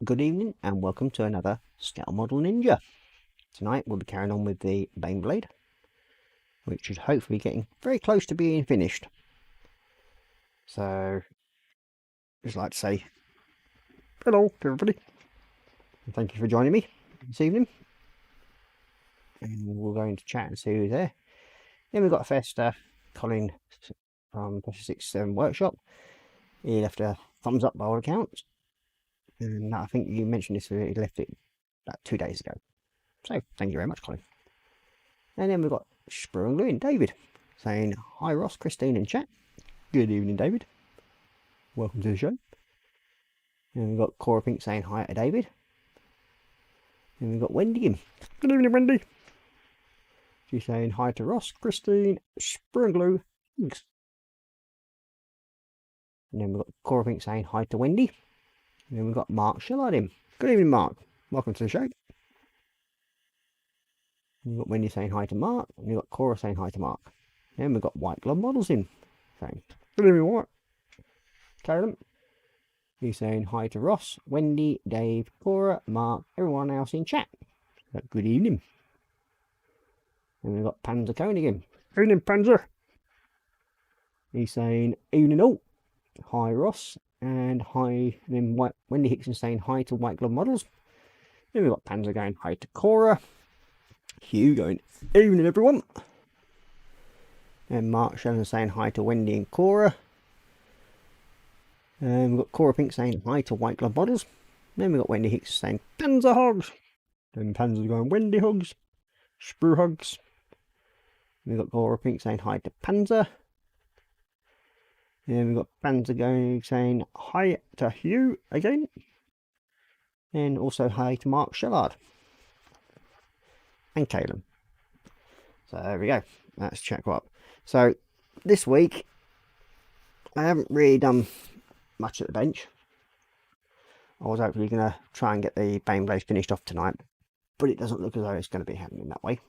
Good evening and welcome to another Scale Model Ninja. Tonight we'll be carrying on with the Baneblade, which is hopefully getting very close to being finished. So, just like to say hello to everybody and thank you for joining me this evening. And we'll go into chat and see who's there. Then we've got Festa, Colin from 67 Workshop. He left a thumbs up by all accounts. And I think you mentioned this, he left it about 2 days ago. So, thank you very much, Colin. And then we've got Spur and Glue and David saying, hi Ross, Christine and chat. Good evening, David. Welcome to the show. And we've got Korra Pink saying hi to David. And we've got Wendy in. Good evening, Wendy. She's saying hi to Ross, Christine, Spur and Glue. Thanks. And then we've got Korra Pink saying hi to Wendy. And then we've got Mark Shillard in. Good evening, Mark. Welcome to the show. And we've got Wendy saying hi to Mark. And we've got Korra saying hi to Mark. Then we've got White Glove Models in. Saying, good evening, White. Carolyn. He's saying hi to Ross, Wendy, Dave, Korra, Mark, everyone else in chat. So, good evening. And we've got Panzer Cone again. Evening, Panzer. He's saying, evening all. Hi, Ross. And hi, and then Wendy Hickson saying hi to White Glove Models. Then we've got Panzer going hi to Korra. Hugh going, evening everyone. And Mark Shannon saying hi to Wendy and Korra. And we've got Korra Pink saying hi to White Glove Models. Then we've got Wendy Hicks saying Panzer Hugs. Then Panzer's going Wendy Hugs. Sprue Hugs. And we've got Korra Pink saying hi to Panzer. And we've got Panzer going saying hi to Hugh again. And also hi to Mark Shillard. And Caleb. So there we go. Let's check what up. So this week I haven't really done much at the bench. I was hopefully going to try and get the Baneblade finished off tonight, but it doesn't look as though it's going to be happening that way.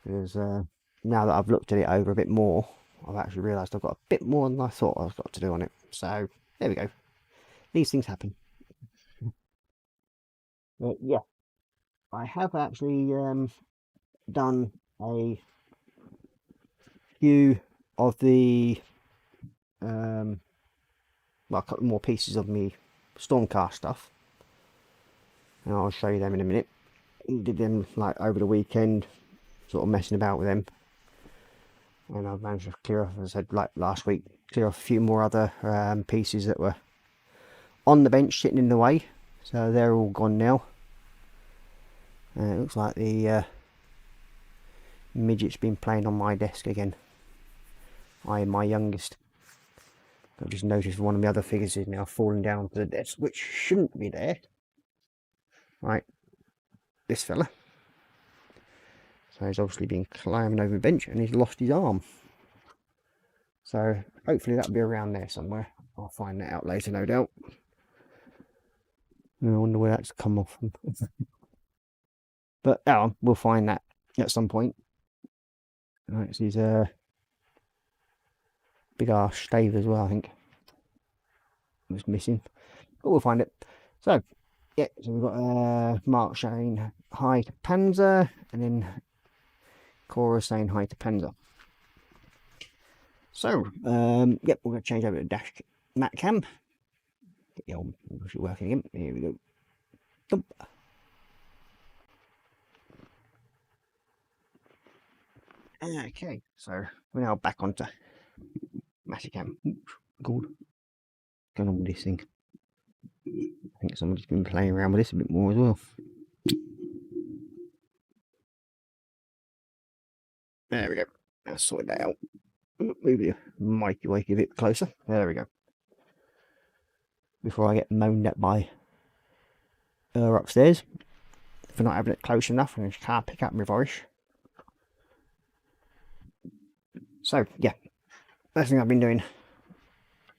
Because now that I've looked at it over a bit more, I've actually realised I've got a bit more than I thought I've got to do on it. So there we go. These things happen. But yeah, I have actually done a few of the well, a couple more pieces of me Stormcast stuff, and I'll show you them in a minute. Did them like over the weekend, sort of messing about with them, and I've managed to clear off, as I said like last week, clear off a few more other pieces that were on the bench sitting in the way, so they're all gone now. And it looks like the midget's been playing on my desk again. I am my youngest. I've just noticed one of the other figures is now falling down to the desk, which shouldn't be there. Right, this fella. So he's obviously been climbing over the bench and he's lost his arm. So hopefully that'll be around there somewhere. I'll find that out later, no doubt. I wonder where that's come off from. But we'll find that at some point. Right, it's his big arse stave as well, I think. It was missing. But we'll find it. So, yeah, so we've got Mark saying hi to Panzer, and then Korra saying hi to Panzer. So, yep, we're going to change over to dash mat cam. Get the old working again. Here we go. Dump. Okay, so we're now back onto Massicam. Good. Going on with this thing. I think somebody's been playing around with this a bit more as well. There we go. Let's sort that out. Move the mic away a bit closer. There we go. Before I get moaned at by her upstairs for not having it close enough and she can't pick up my voice. So, yeah, first thing I've been doing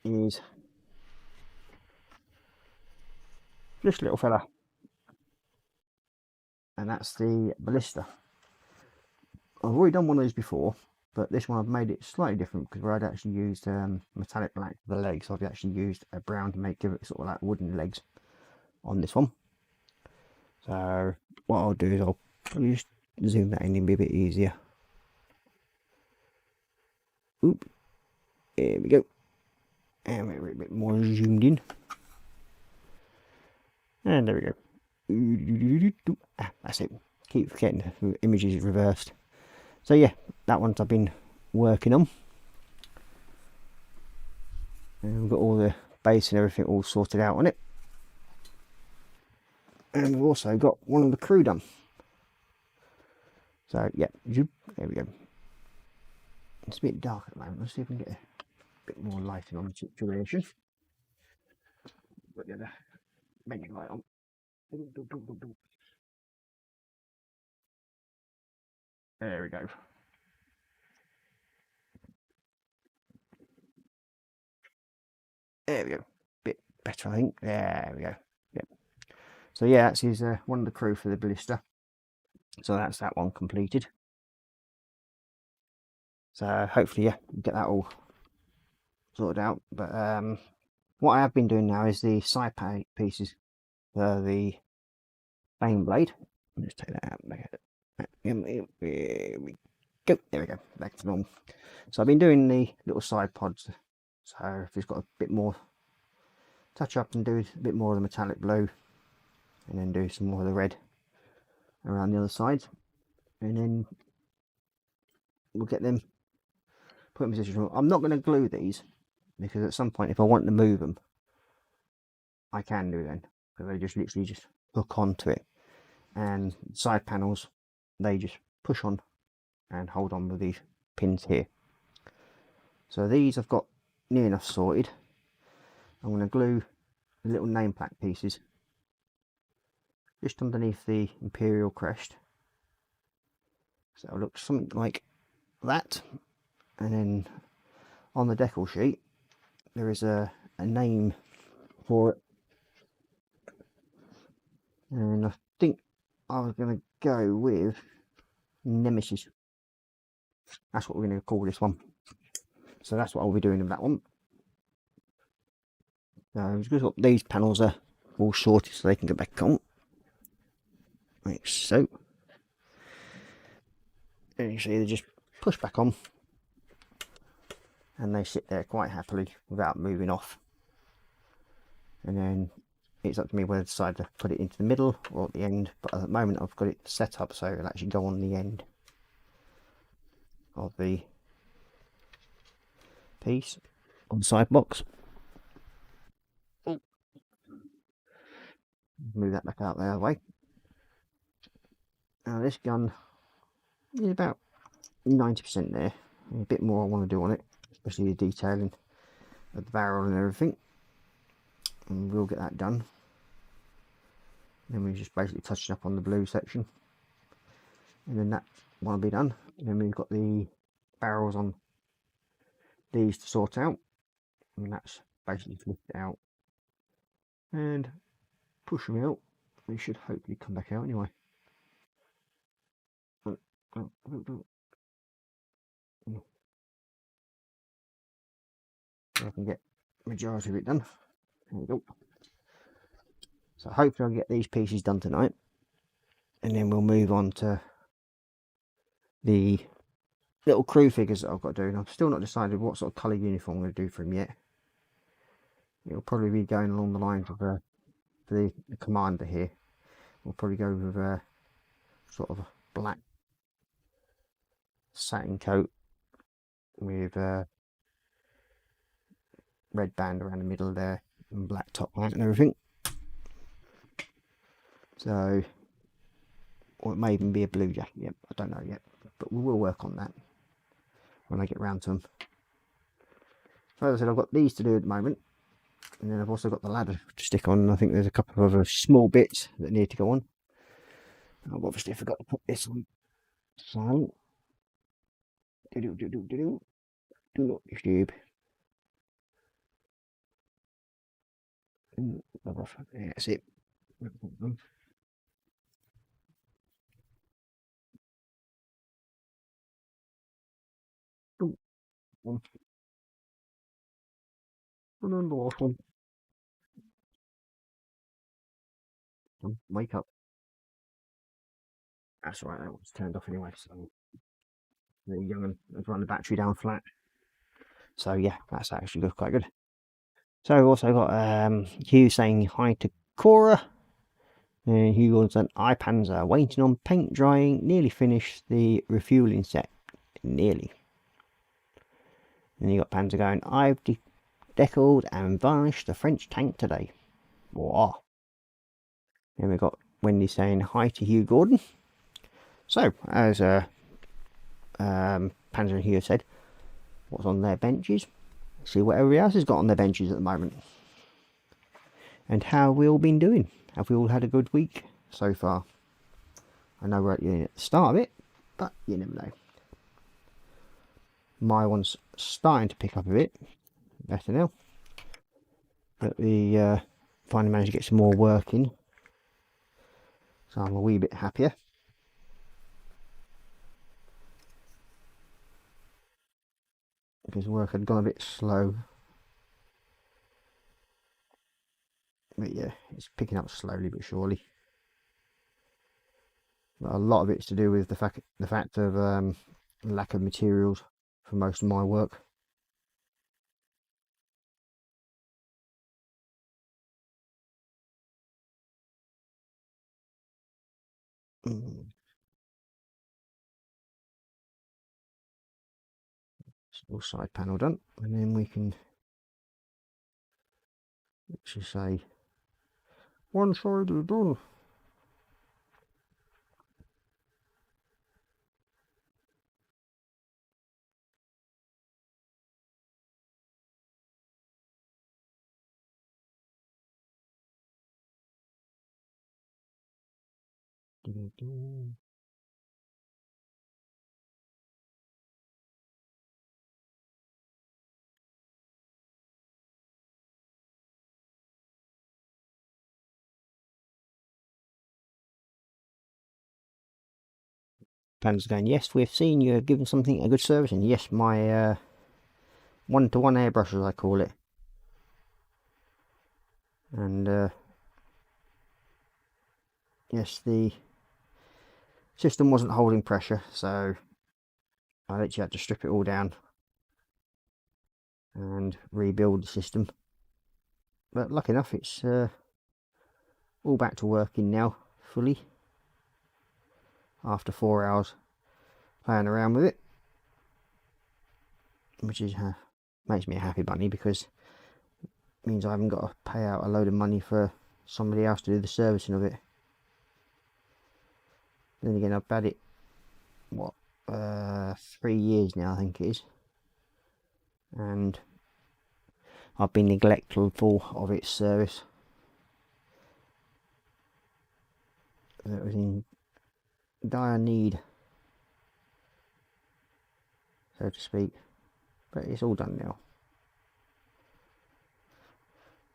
is this little fella, and that's the ballista. I've already done one of these before, but this one I've made it slightly different because where I'd actually used metallic black for the legs, I've actually used a brown to give it sort of like wooden legs. on this one. So what I'll do is I'll probably just zoom that in and be a bit easier. Oop, there we go. And we're a bit more zoomed in. And there we go. Ah, that's it. Keep forgetting the image is reversed. So yeah, that one's I've been working on. And we've got all the base and everything all sorted out on it. And we've also got one of the crew done. So yeah, there we go. It's a bit dark at the moment. Let's see if we can get a bit more lighting on the situation. Put the other menu light on. There we go. There we go. Bit better, I think. There we go. Yep. So yeah, that's his one of the crew for the ballista. So that's that one completed. So hopefully, yeah, get that all sorted out. But what I have been doing now is the side pieces for the bane blade. Let's take that out. There we go. There we go. Back to normal. So I've been doing the little side pods. So I've just got a bit more touch up and do a bit more of the metallic blue, and then do some more of the red around the other side, and then we'll get them put in position. I'm not going to glue these because at some point if I want to move them I can do then, because they just literally just hook onto it, and side panels they just push on and hold on with these pins here. So these I've got near enough sorted. I'm going to glue the little name plaque pieces just underneath the Imperial crest, so it'll look something like that. And then on the decal sheet there is a name for it, and I think I was going to go with Nemesis. That's what we're going to call this one. So that's what I'll be doing with that one. So these panels are all sorted so they can go back on, like so. And you see they just push back on and they sit there quite happily without moving off. And then it's up to me whether to decide to put it into the middle or at the end, but at the moment I've got it set up so it'll actually go on the end of the piece on the side box. Move that back out the other way. Now this gun is about 90% there. A bit more I want to do on it, especially the detailing of the barrel and everything, and we'll get that done. Then we're just basically touching up on the blue section, and then that one will be done. And then we've got the barrels on these to sort out, and that's basically to lift it out and push them out. They should hopefully come back out anyway. I can get the majority of it done. There we go. So hopefully I'll get these pieces done tonight, and then we'll move on to the little crew figures that I've got to do. And I've still not decided what sort of colour uniform I'm going to do for him yet. It'll probably be going along the lines of for the commander here. We'll probably go with a sort of a black satin coat with a red band around the middle there and black top hat and everything. So, or it may even be a blue jacket. Yep, I don't know yet, but we will work on that when I get round to them. So as I said, I've got these to do at the moment, and then I've also got the ladder to stick on. I think there's a couple of other small bits that need to go on. I've obviously forgot to put this on silent. Do not disturb. That's it. One. And then the last one. Wake up. That's all right, that one's turned off anyway, so the young one has run the battery down flat. So yeah, that's actually looked quite good. So I've also got Hugh saying hi to Korra. And Hugh wants an Panzer waiting on paint drying, nearly finished the refueling set. Nearly. And you got Panzer going, I've deckled and varnished the French tank today. Wow. Then we've got Wendy saying hi to Hugh Gordon. So, as Panzer and Hugh said, what's on their benches? See what everybody else has got on their benches at the moment. And how we all been doing. Have we all had a good week so far? I know we're at the start of it, but you never know. My one's starting to pick up a bit better now. But we finally managed to get some more work in. So I'm a wee bit happier. Because work had gone a bit slow. But yeah, it's picking up slowly but surely. But a lot of it's to do with the fact of lack of materials for most of my work. All side panel done, and then we can actually say one side is done. Pan's going, yes, we've seen you have given something a good service, and yes, my one-to-one airbrush, as I call it. And yes, the system wasn't holding pressure, so I literally had to strip it all down and rebuild the system. But lucky enough, it's all back to working now fully after 4 hours playing around with it, which is makes me a happy bunny, because it means I haven't got to pay out a load of money for somebody else to do the servicing of it. Then again, I've had it what 3 years now, I think it is, and I've been neglectful of its service. It was in dire need, so to speak, but it's all done now.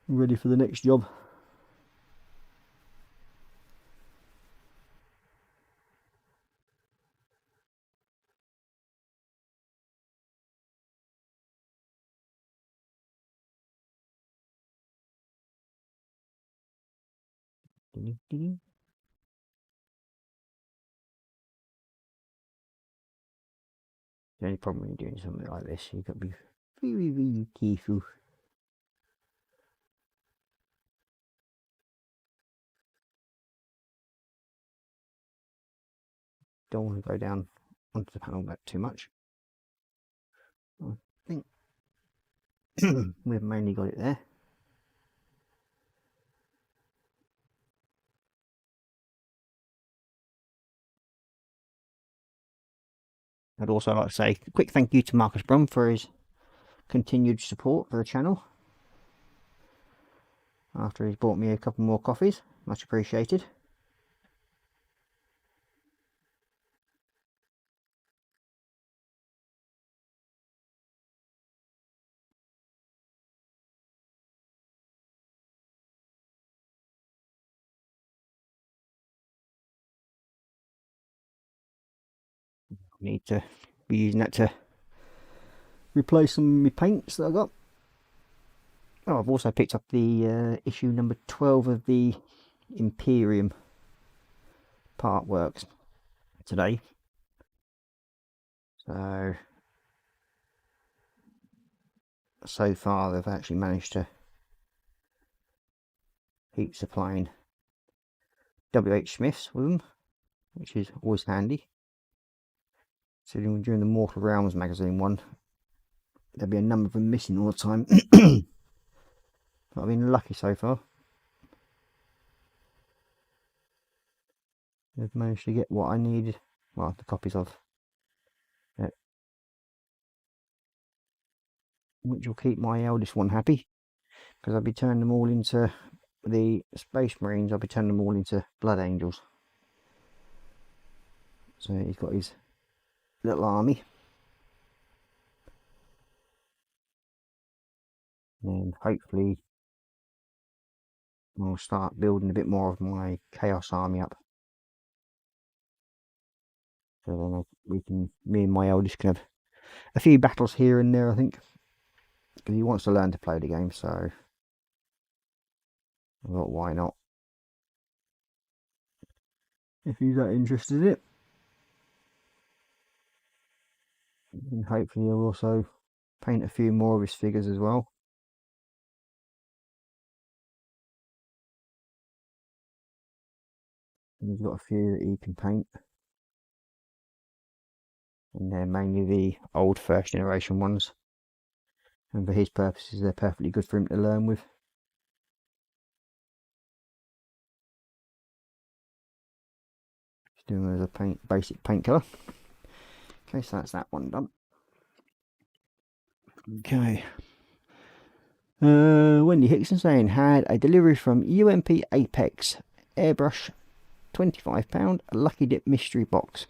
Ready for the next job. The only problem when you're doing something like this, you've got to be very, very careful. Don't want to go down onto the panel that too much. I think we've mainly got it there. I'd also like to say a quick thank you to Marcus Brum for his continued support for the channel after he's bought me a couple more coffees. Much appreciated. Need to be using that to replace some of my paints that I got. Oh, I've also picked up the issue number 12 of the Imperium part works today. So far they've actually managed to keep supplying WH Smiths with them, which is always handy. So during the Mortal Realms magazine one, there'll be a number of them missing all the time. I've been lucky so far. I've managed to get what I needed. Well, the copies of it, which will keep my eldest one happy, because I'll be turning them all into the Space Marines. I'll be turning them all into Blood Angels. So he's got his little army, and hopefully I'll start building a bit more of my Chaos army up. So then me and my eldest can have a few battles here and there, I think, because he wants to learn to play the game. So I thought, why not? If he's that interested in it, and hopefully he'll also paint a few more of his figures as well. And he's got a few that he can paint, and they're mainly the old first generation ones, and for his purposes they're perfectly good for him to learn with. Just doing it as a basic paint colour. Okay, so that's that one done. Okay. Wendy Hickson saying, had a delivery from UMP Apex airbrush, £25, a Lucky Dip mystery box.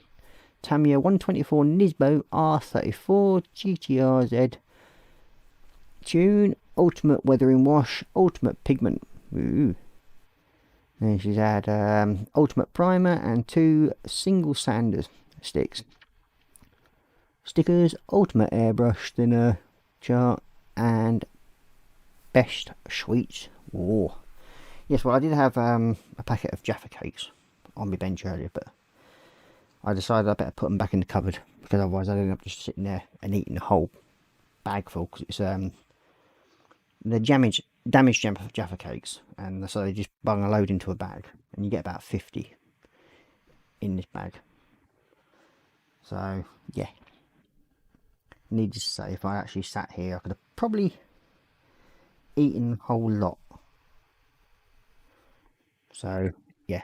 Tamiya 124 Nisbo R34 GTRZ tune, ultimate weathering wash, ultimate pigment. Ooh. Then she's had ultimate primer and 2 single sanders sticks. Stickers, ultimate airbrush thinner chart, and best sweets. Whoa. Yes, well, I did have a packet of Jaffa cakes on my bench earlier, but I decided I better put them back in the cupboard, because otherwise I'd end up just sitting there and eating the whole bag full, because it's they're damaged Jaffa cakes, and so they just bung a load into a bag, and you get about 50 in this bag. So yeah, needless to say, if I actually sat here I could have probably eaten a whole lot. So yeah,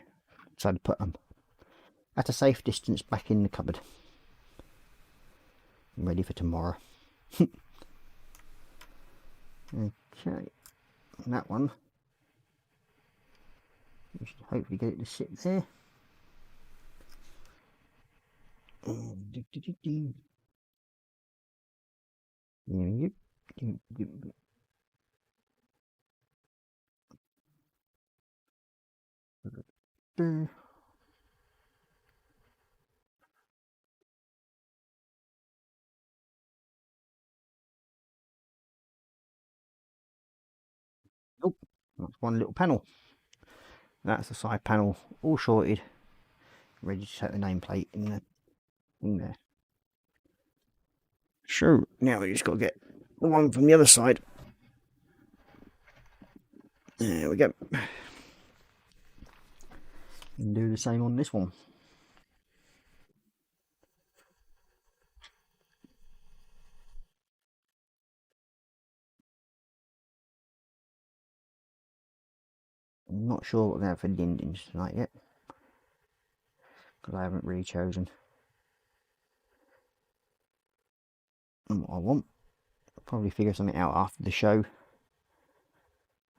decided to put them at a safe distance back in the cupboard, ready for tomorrow. Okay, and that one, we should hopefully get it to sit there. Oh, that's one little panel. That's the side panel, all sorted, ready to set the nameplate in there. So now we just got to get the one from the other side. There we go. And do the same on this one. I'm not sure what we're going to have for the endings tonight yet, because I haven't really chosen what I want. I'll probably figure something out after the show,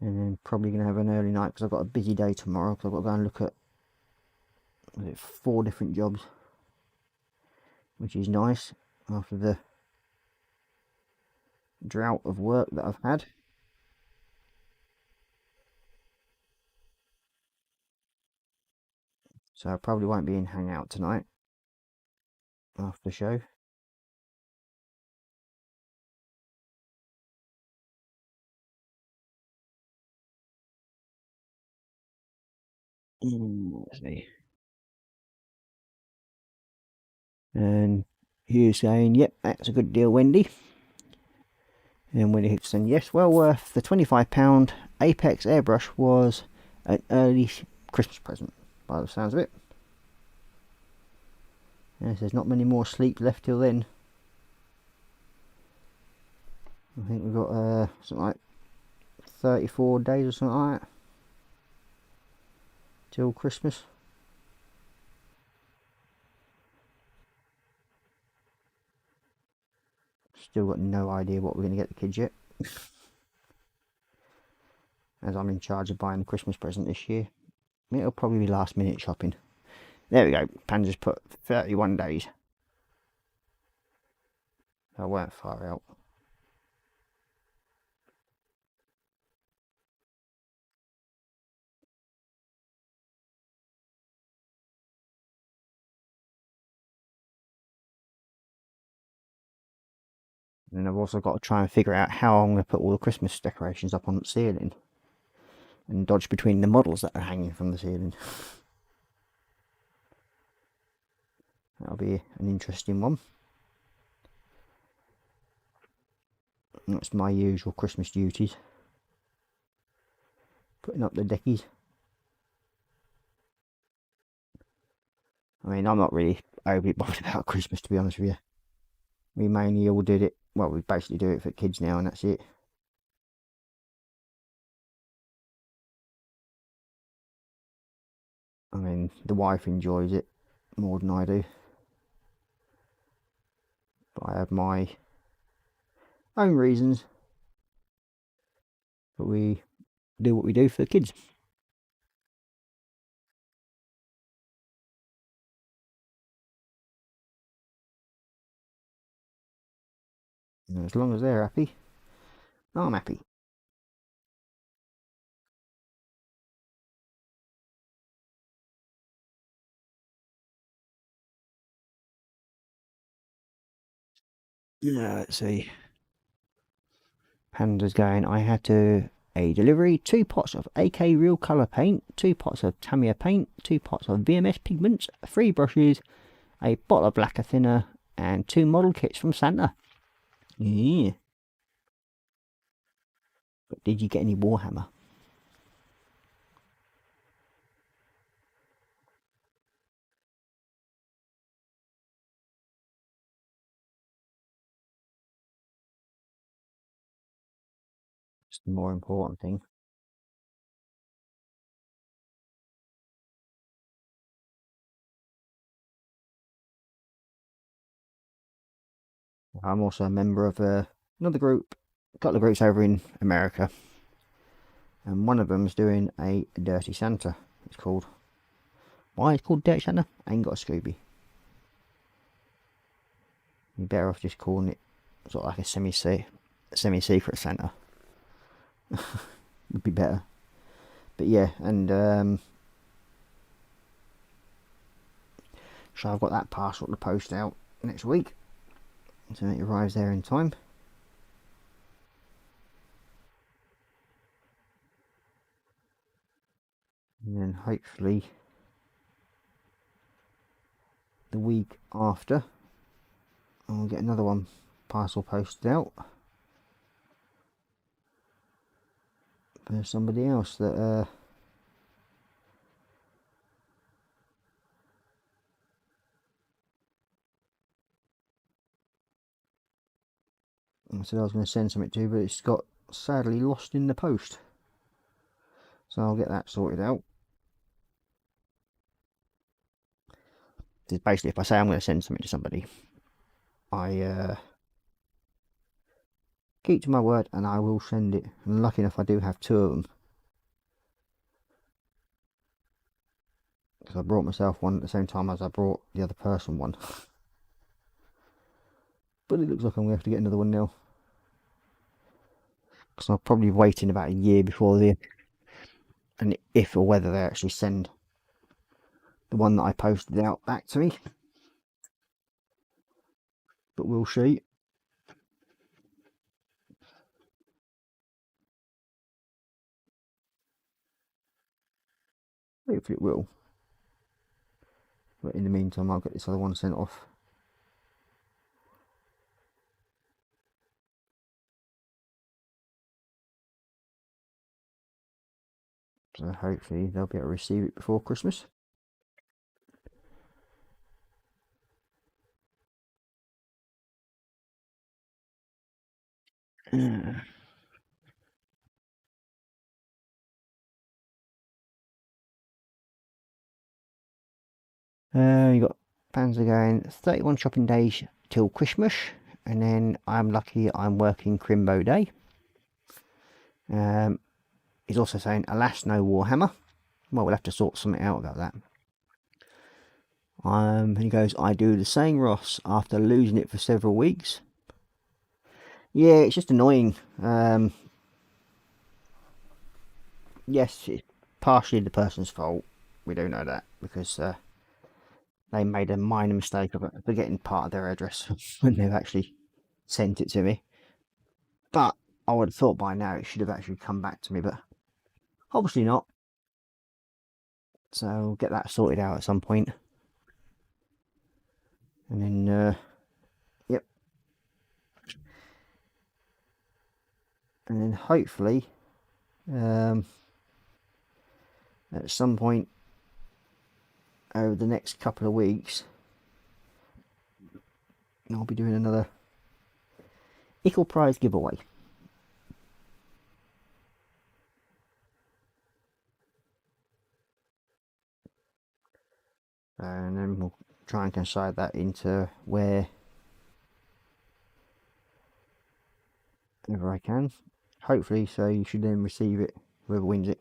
and then probably going to have an early night, because I've got a busy day tomorrow, because I've got to go and look at 4 different jobs, which is nice after the drought of work that I've had. So I probably won't be in Hangout tonight after the show. Let's see. And he's saying, yep, that's a good deal, Wendy. And Wendy Hicks saying, yes, well worth the £25 Apex airbrush was an early Christmas present, by the sounds of it. Yes, there's not many more sleep left till then. I think we've got something like 34 days or something like that till Christmas. Still got no idea what we're going to get the kids yet, as I'm in charge of buying the Christmas present this year. It'll probably be last minute shopping. There we go, Panda's put 31 days. I weren't far out. And I've also got to try and figure out how I'm going to put all the Christmas decorations up on the ceiling and dodge between the models that are hanging from the ceiling. That'll be an interesting one. That's my usual Christmas duties. Putting up the deckies. I mean, I'm not really overly bothered about Christmas, to be honest with you. We mainly all did it, well, we basically do it for kids now, and that's it. I mean, the wife enjoys it more than I do. But I have my own reasons. But we do what we do for the kids. And as long as they're happy, I'm happy. Yeah, let's see. Panda's going, I had to a delivery, 2 pots of AK real colour paint, 2 pots of Tamiya paint, 2 pots of VMS pigments, 3 brushes, a bottle of lacquer thinner, and 2 model kits from Santa. Yeah. But did you get any Warhammer? It's the more important thing. I'm also a member of another group, a couple of groups over in America, and one of them's doing a Dirty Santa. It's called. Why it's called Dirty Santa? I ain't got a Scooby. You're better off just calling it sort of like a semi-secret Santa. Would be better. But yeah, and so I've got that parcel to post out next week, so it arrives there in time. And then hopefully the week after I'll get another one parcel posted out for somebody else that I said I was going to send something to, but it's got sadly lost in the post, so I'll get that sorted out. Basically, if I say I'm going to send something to somebody, I keep to my word and I will send it. And lucky enough, I do have 2 of them, because I brought myself one at the same time as I brought the other person one. But it looks like I'm going to have to get another one now, because I'll probably be waiting about a year before and if or whether they actually send the one that I posted out back to me. But we'll see. hopefully it will. But in the meantime, I'll get this other one sent off. So hopefully they'll be able to receive it before Christmas. You got plans are going 31 shopping days till Christmas, and then I'm lucky I'm working Crimbo Day. He's also saying, alas, no Warhammer. Well, we'll have to sort something out about that. He goes, I do the same, Ross, after losing it for several weeks. Yeah, it's just annoying. Yes, it's partially the person's fault. We do know that, because they made a minor mistake of forgetting part of their address when they've actually sent it to me. But I would have thought by now it should have actually come back to me, but obviously not. So we'll get that sorted out at some point. And then, yep. And then hopefully, at some point over the next couple of weeks, I'll be doing another Ickle Prize giveaway. And then we'll try and coincide that into wherever I can. Hopefully, so you should then receive it, whoever wins it,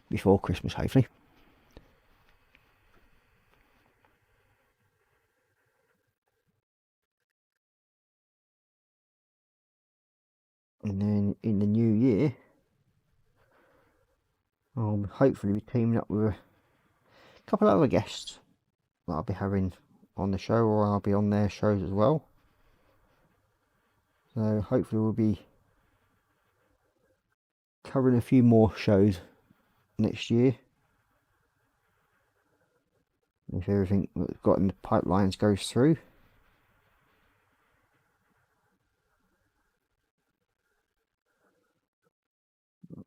before Christmas, hopefully. And then in the new year, I'll hopefully be teaming up with a couple of other guests that I'll be having on the show, or I'll be on their shows as well. So hopefully we'll be covering a few more shows next year, if everything that's got in the pipelines goes through.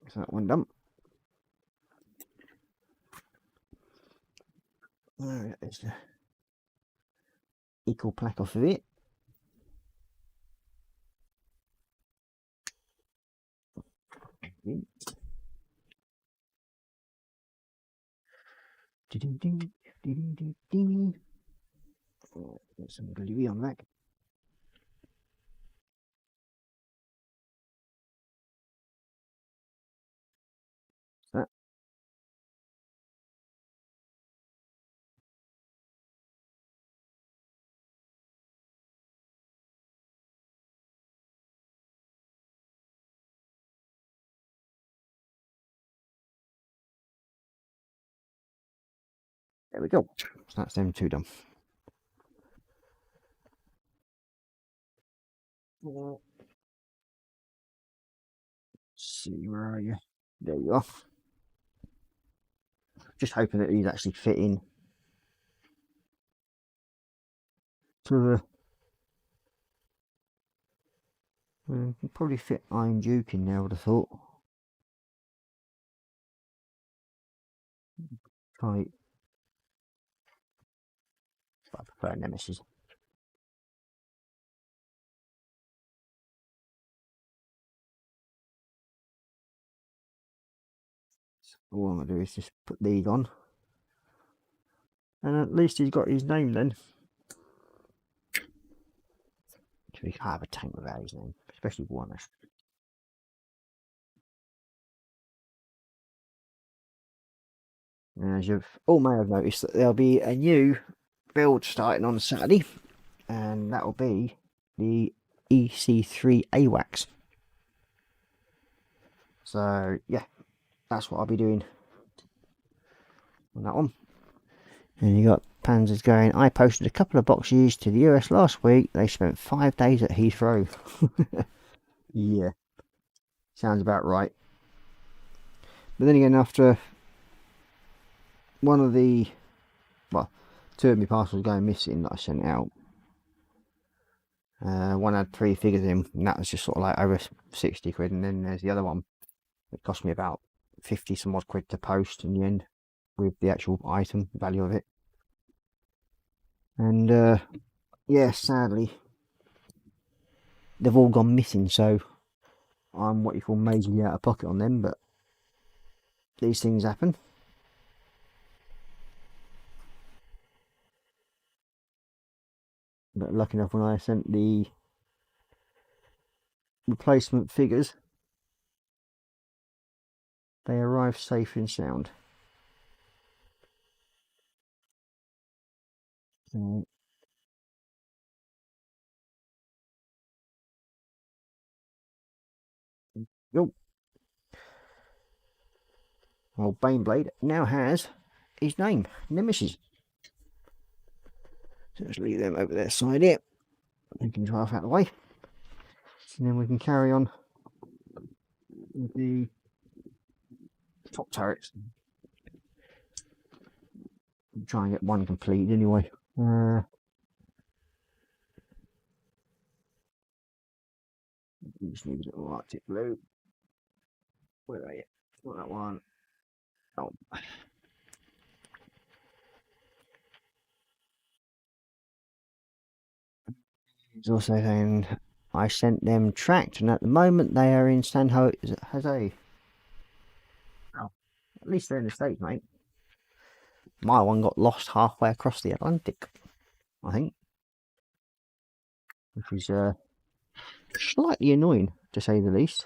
So that one done. There's the equal plaque off of it. Get some delivery on that. That. There we go. So that's them two done. Let's see, where are you? There you are. Just hoping that these actually fit in to the. Can probably fit Iron Duke in there, I would have thought. Tight. But I prefer Nemesis. All I'm going to do is just put these on. And at least he's got his name then. So he can't have a tank without his name, especially Warhammer. And as you've all may have noticed, that there'll be a new build starting on Saturday, and that will be the EC3 AWACS. So yeah, that's what I'll be doing on that one. And you got Panzers going, I posted a couple of boxes to the US last week. They spent 5 days at Heathrow. Yeah, sounds about right. But then again, after one of the, well, two of my parcels going missing that I sent out. One had 3 figures in, and that was just sort of like over 60 quid, and then there's the other one. It cost me about 50 some odd quid to post in the end, with the actual item value of it. And yeah, sadly, they've all gone missing, so I'm what you call majorly out of pocket on them, but these things happen. But lucky enough, when I sent the replacement figures, they arrived safe and sound. So, yo, well, Baneblade now has his name, Nemesis. So let's leave them over there side here. We can drive out of the way. And then we can carry on with the top turrets. Try and get one complete anyway. Just need a little Arctic blue. Where are you? Not that one. Oh. He's also saying I sent them tracked, and at the moment they are in San Jose. Oh, at least they're in the States, mate. My one got lost halfway across the Atlantic, I think, which is slightly annoying to say the least.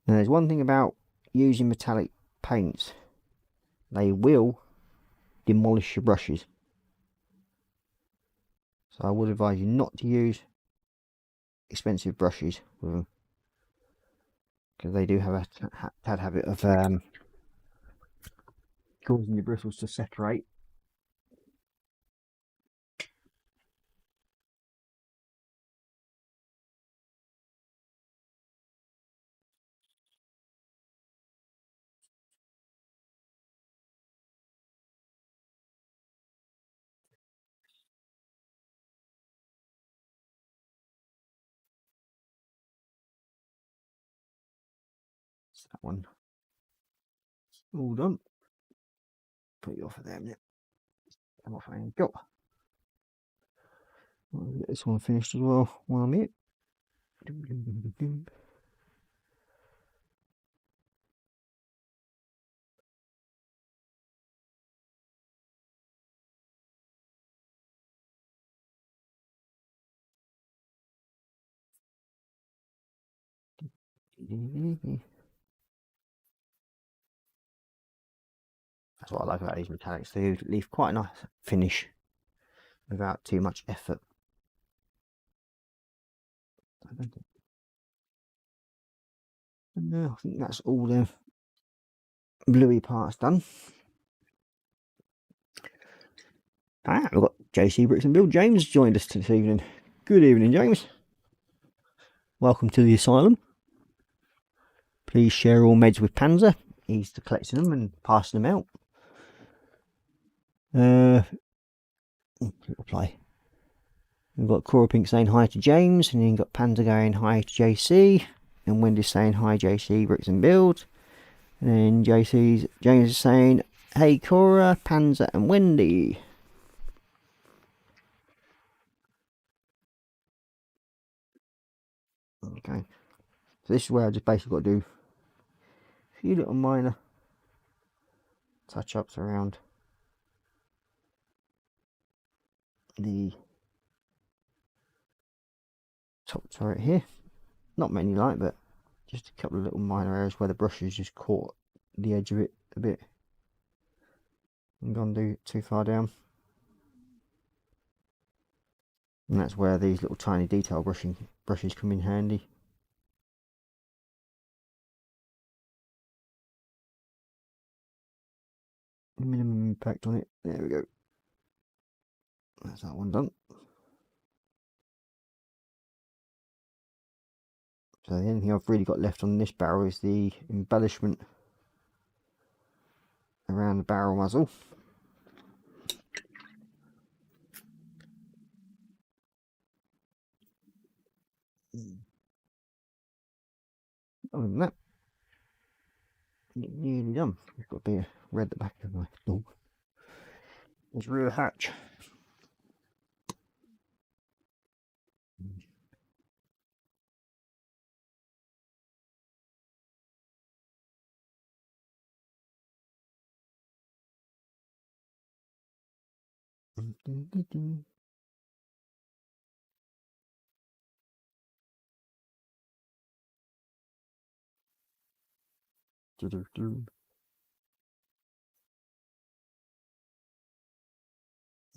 Now, there's one thing about using metallic paints: they will demolish your brushes. So I would advise you not to use expensive brushes with them, because they do have a tad habit of causing your bristles to separate. So that one all done. Put you off of there a minute. Come off and go. I'll get this one finished as well while I'm here. That's what I like about these metallics. They leave quite a nice finish without too much effort. No, I think that's all the bluey parts done. We've got JC Bricks and Build. James joined us this evening. Good evening, James. Welcome to the asylum. Please share all meds with Panzer. He's collecting them and passing them out. Reply. We've got Korra Pink saying hi to James, and then you've got Panzer going hi to JC, and Wendy's saying hi JC Bricks and Build, and then James is saying hey Korra, Panzer and Wendy. Okay, so this is where I just basically got to do a few little minor touch ups around the top turret here. Not many light, but just a couple of little minor areas where the brush has just caught the edge of it a bit. I'm gonna do it too far down, and that's where these little tiny detail brushes come in handy. Minimum impact on it. There we go. That's that one done. So the only thing I've really got left on this barrel is the embellishment around the barrel muzzle. Other than that, nearly done. It's got to be a red at the back of my door. There's rear hatch.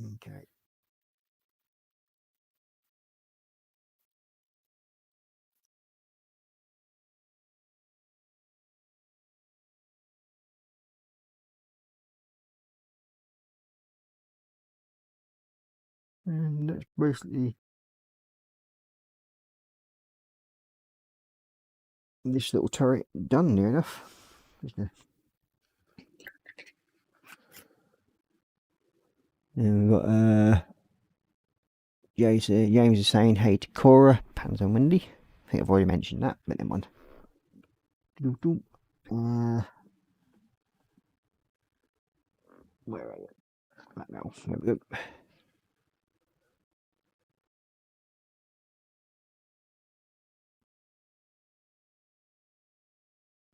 Okay. And that's basically this little turret done near enough. And we've got James is saying hey to Korra, Pans and Windy. I think I've already mentioned that, but never mind. Where are you? Right now, there we go.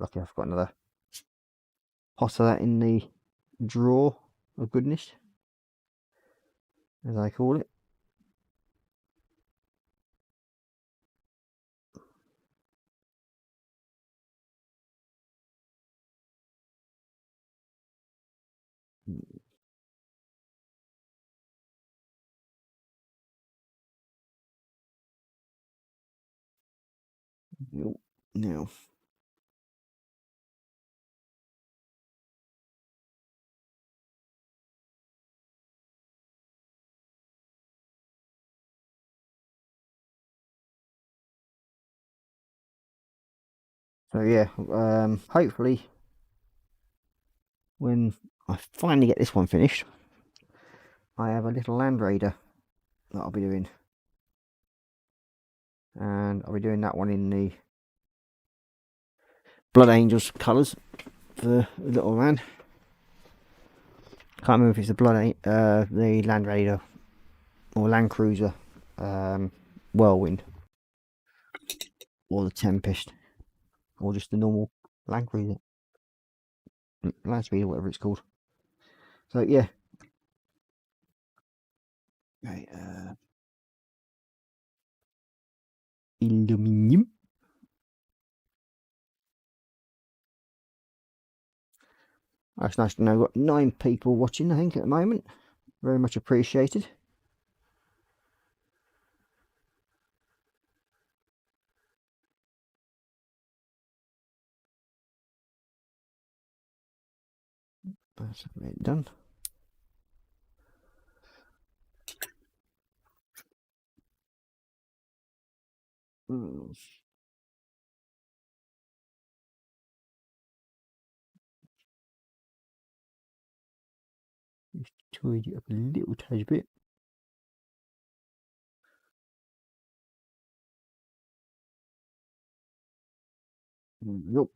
Lucky I've got another pot of that in the drawer of goodness, as I call it. Now, so yeah, hopefully when I finally get this one finished, I have a little Land Raider that I'll be doing, and I'll be doing that one in the Blood Angels colours for the little man. Can't remember if it's the Land Raider or Land Cruiser Whirlwind, or the Tempest, or just the normal Land Cruiser, Land Speed, or whatever it's called. So yeah. Okay, aluminium. That's nice to know. We've got 9 people watching, I think, at the moment. Very much appreciated. That's it done. Just tidy it up a little tiny bit. Nope.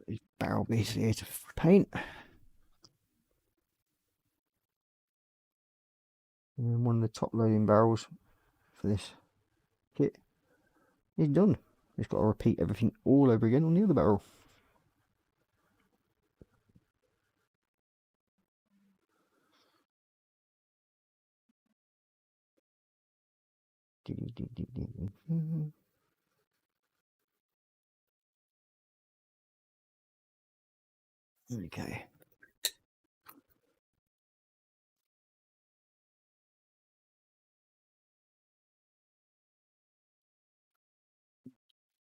These barrel base here to paint. And one of the top loading barrels for this kit is done. Just got to repeat everything all over again on the other barrel. Okay.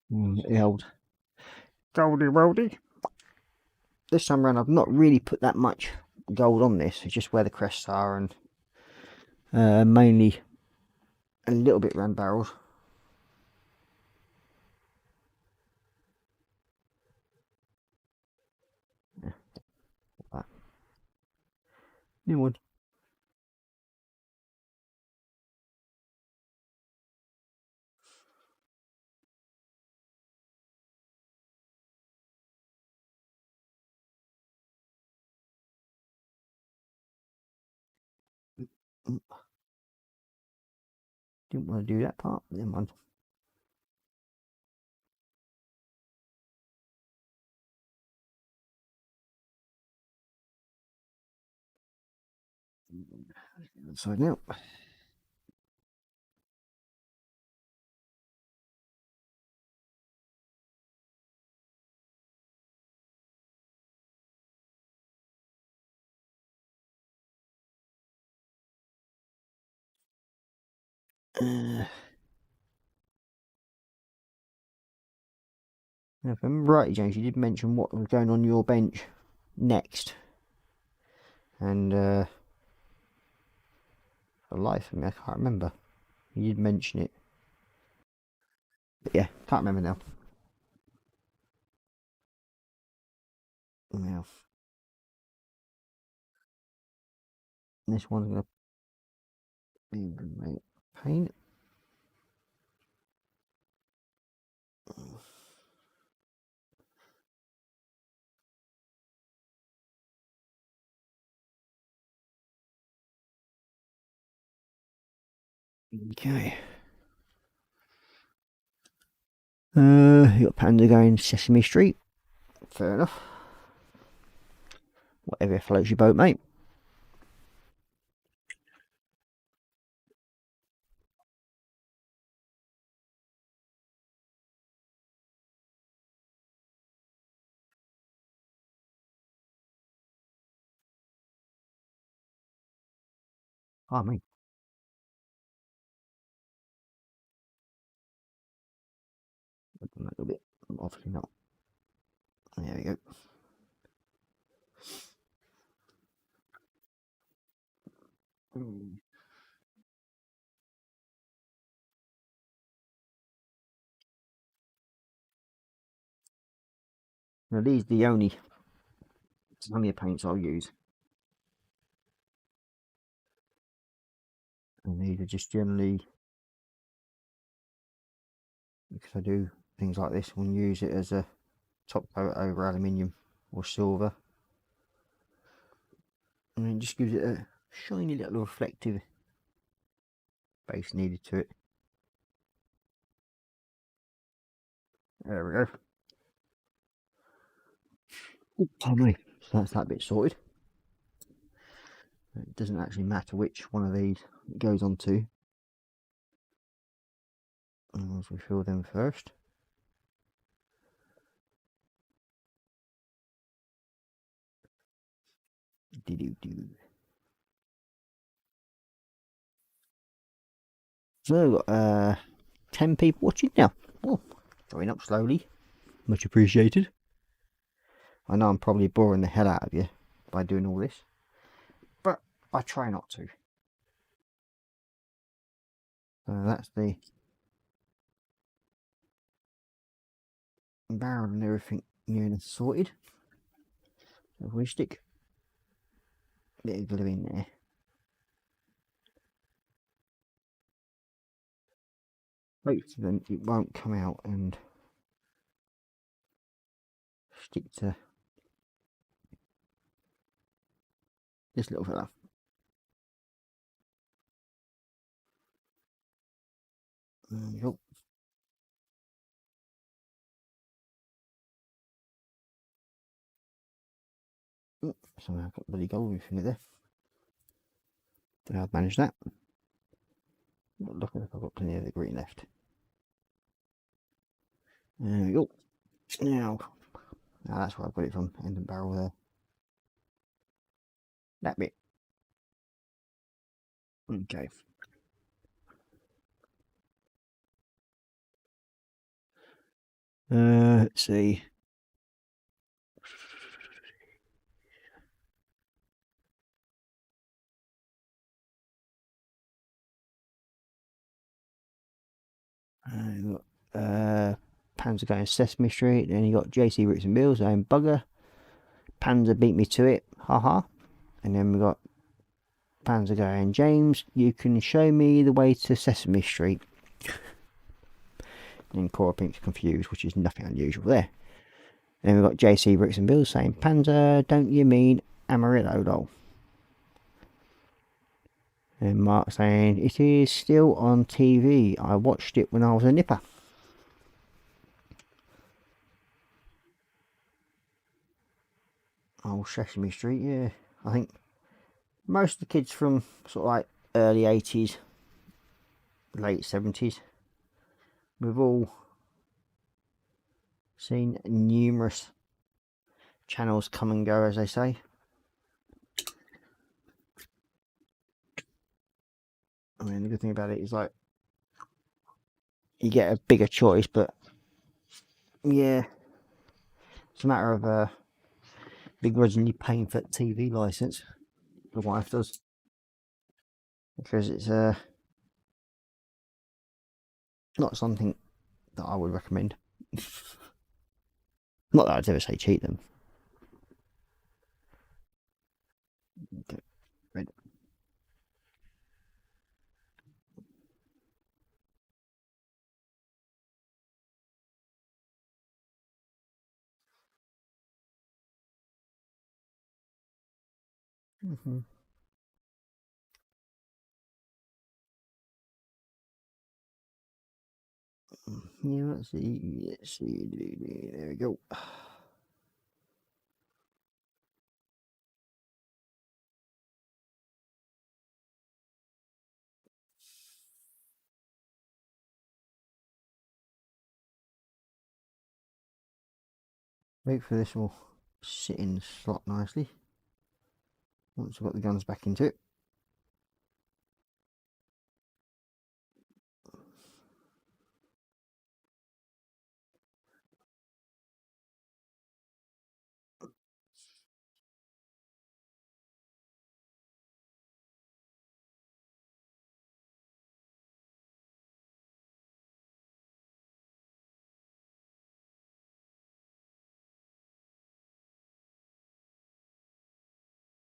The old Goldie Roldy. This time around I've not really put that much gold on this. It's just where the crests are, and mainly a little bit around barrels. Yeah, like that. New one. Didn't want to do that part. Never mind. Side now. If I remember right, James, you did mention what was going on your bench next, and for the life of me, I can't remember. You did mention it, but yeah, can't remember now. Now, this one's gonna be paint. Okay. You got Panda going Sesame Street. Fair enough. Whatever floats your boat, mate. Oh, mate. A little bit. Obviously not. There we go. Now these are the only paints I'll use, and these are just generally, because I do things like this, we'll use it as a top coat over aluminium or silver, and it just gives it a shiny little reflective base needed to it. There we go. So that's that bit sorted. It doesn't actually matter which one of these it goes on to, as we fill them first. So we've got 10 people watching now. Oh, join up slowly. Much appreciated. I know I'm probably boring the hell out of you by doing all this, but I try not to. So that's the barrel and everything nearly sorted. So if we stick a bit of glue in there, hopefully then it won't come out and stick to this little fella. There we go. Somehow I got bloody gold in there. Don't know how I've managed that. But look, I've got plenty of the green left. There we go. Now that's where I got it from, end and barrel there. That bit. Okay. Let's see. You've got Panzer going Sesame Street. Then you got JC Roots and Bills saying bugger. Panzer beat me to it. Haha. And then we got Panzer going, James, you can show me the way to Sesame Street. And Korra Pink's confused, which is nothing unusual there. And then we've got JC Bricks and Bills saying, Panzer, don't you mean Amarillo doll? And Mark saying, it is still on TV. I watched it when I was a nipper. Oh, Sesame Street, yeah. I think most of the kids from sort of like early 80s, late 70s, we've all seen numerous channels come and go, as they say. I mean, the good thing about it is, like, you get a bigger choice, but yeah, it's a matter of begrudgingly paying for TV license. The wife does, because it's not something that I would recommend. Not that I'd ever say cheat them. Okay, red. Yeah, let's see. There we go. Wait for this will sit in the slot nicely once I've got the guns back into it.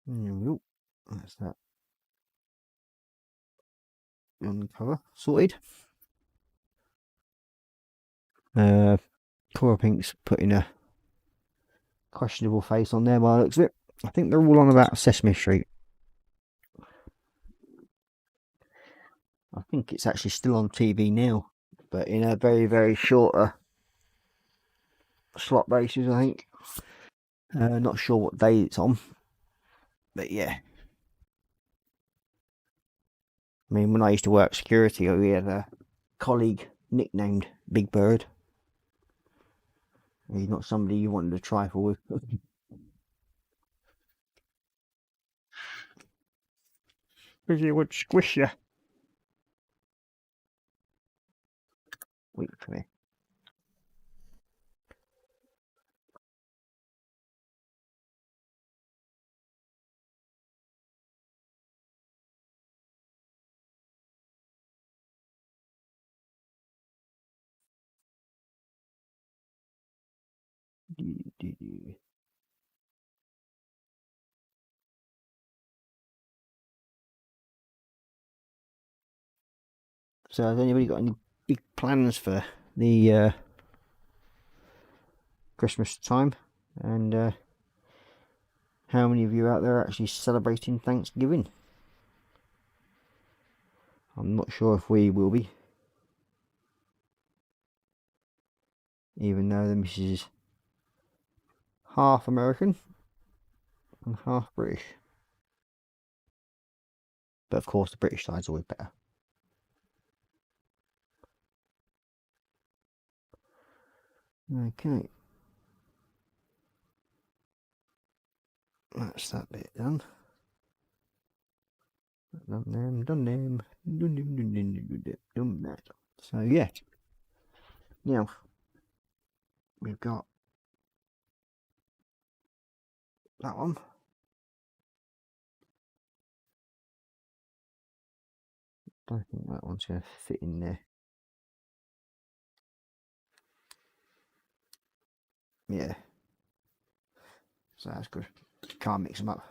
There we go. That's that on cover sorted. Cora Pink's putting a questionable face on there by the looks of it. I think they're all on about Sesame Street. I think it's actually still on TV now, but in a very, very shorter slot basis, I think. Not sure what day it's on, but yeah. I mean, when I used to work security, we had a colleague nicknamed Big Bird. He's not somebody you wanted to trifle with. Because he would squish you. Wait for me. So has anybody got any big plans for the Christmas time? And how many of you out there are actually celebrating Thanksgiving? I'm not sure if we will be. Even though the missus is half American and half British. But of course the British side's always better. Okay. That's that bit done. Done that. So yeah. Now we've got that one. Don't think that one's going to fit in there. Yeah. So that's good. Can't mix them up.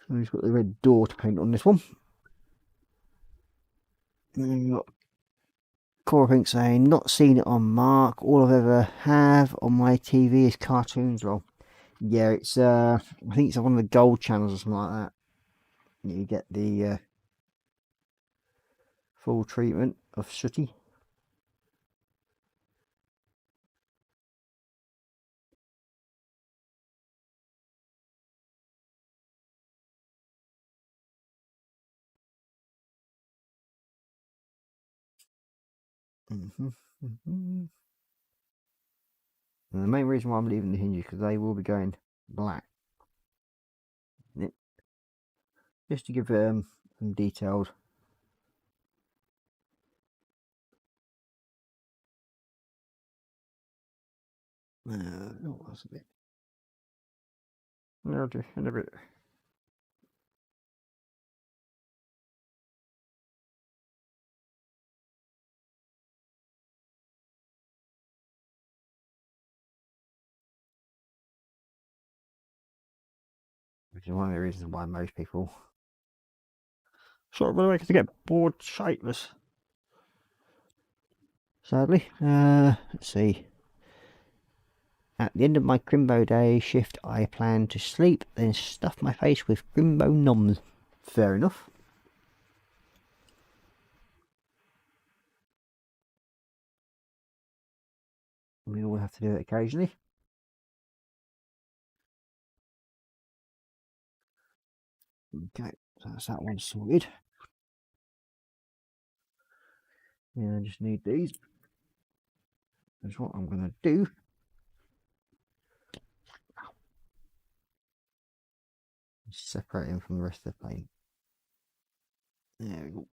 So he's got the red door to paint on this one. And then we've got Korra Pink saying, not seen it on Mark. All I've ever have on my TV is cartoons. Well, yeah, it's I think it's on one of the gold channels or something like that. You get the full treatment of Sooty. And the main reason why I'm leaving the hinges because they will be going black. Just to give them detailed. What was a bit? No, just a bit. Which is one of the reasons why most people sort of run away because they get bored shapeless. Sadly, let's see. At the end of my Crimbo Day shift, I plan to sleep, then stuff my face with Crimbo noms. Fair enough. We all have to do it occasionally. Okay, so that's that one sorted. Yeah, I just need these. That's what I'm going to do. Separate him from the rest of the paint. There we go.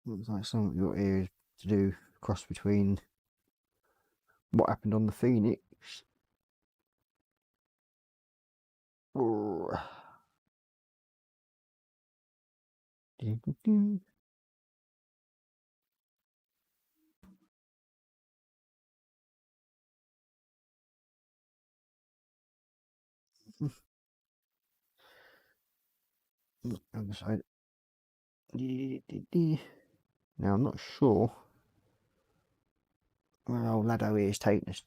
Looks like some of your ears to do cross between what happened on the Phoenix. Oh. Other side. Now I'm not sure where old Laddo is taking us.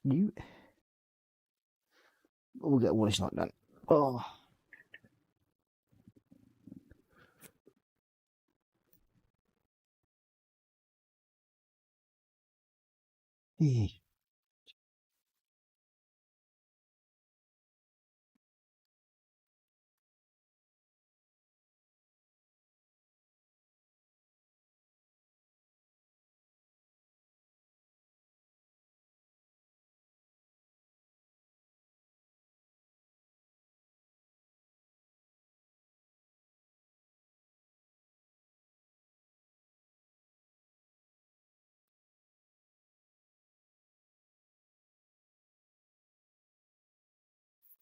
We'll get all this like that. Oh. Yeah.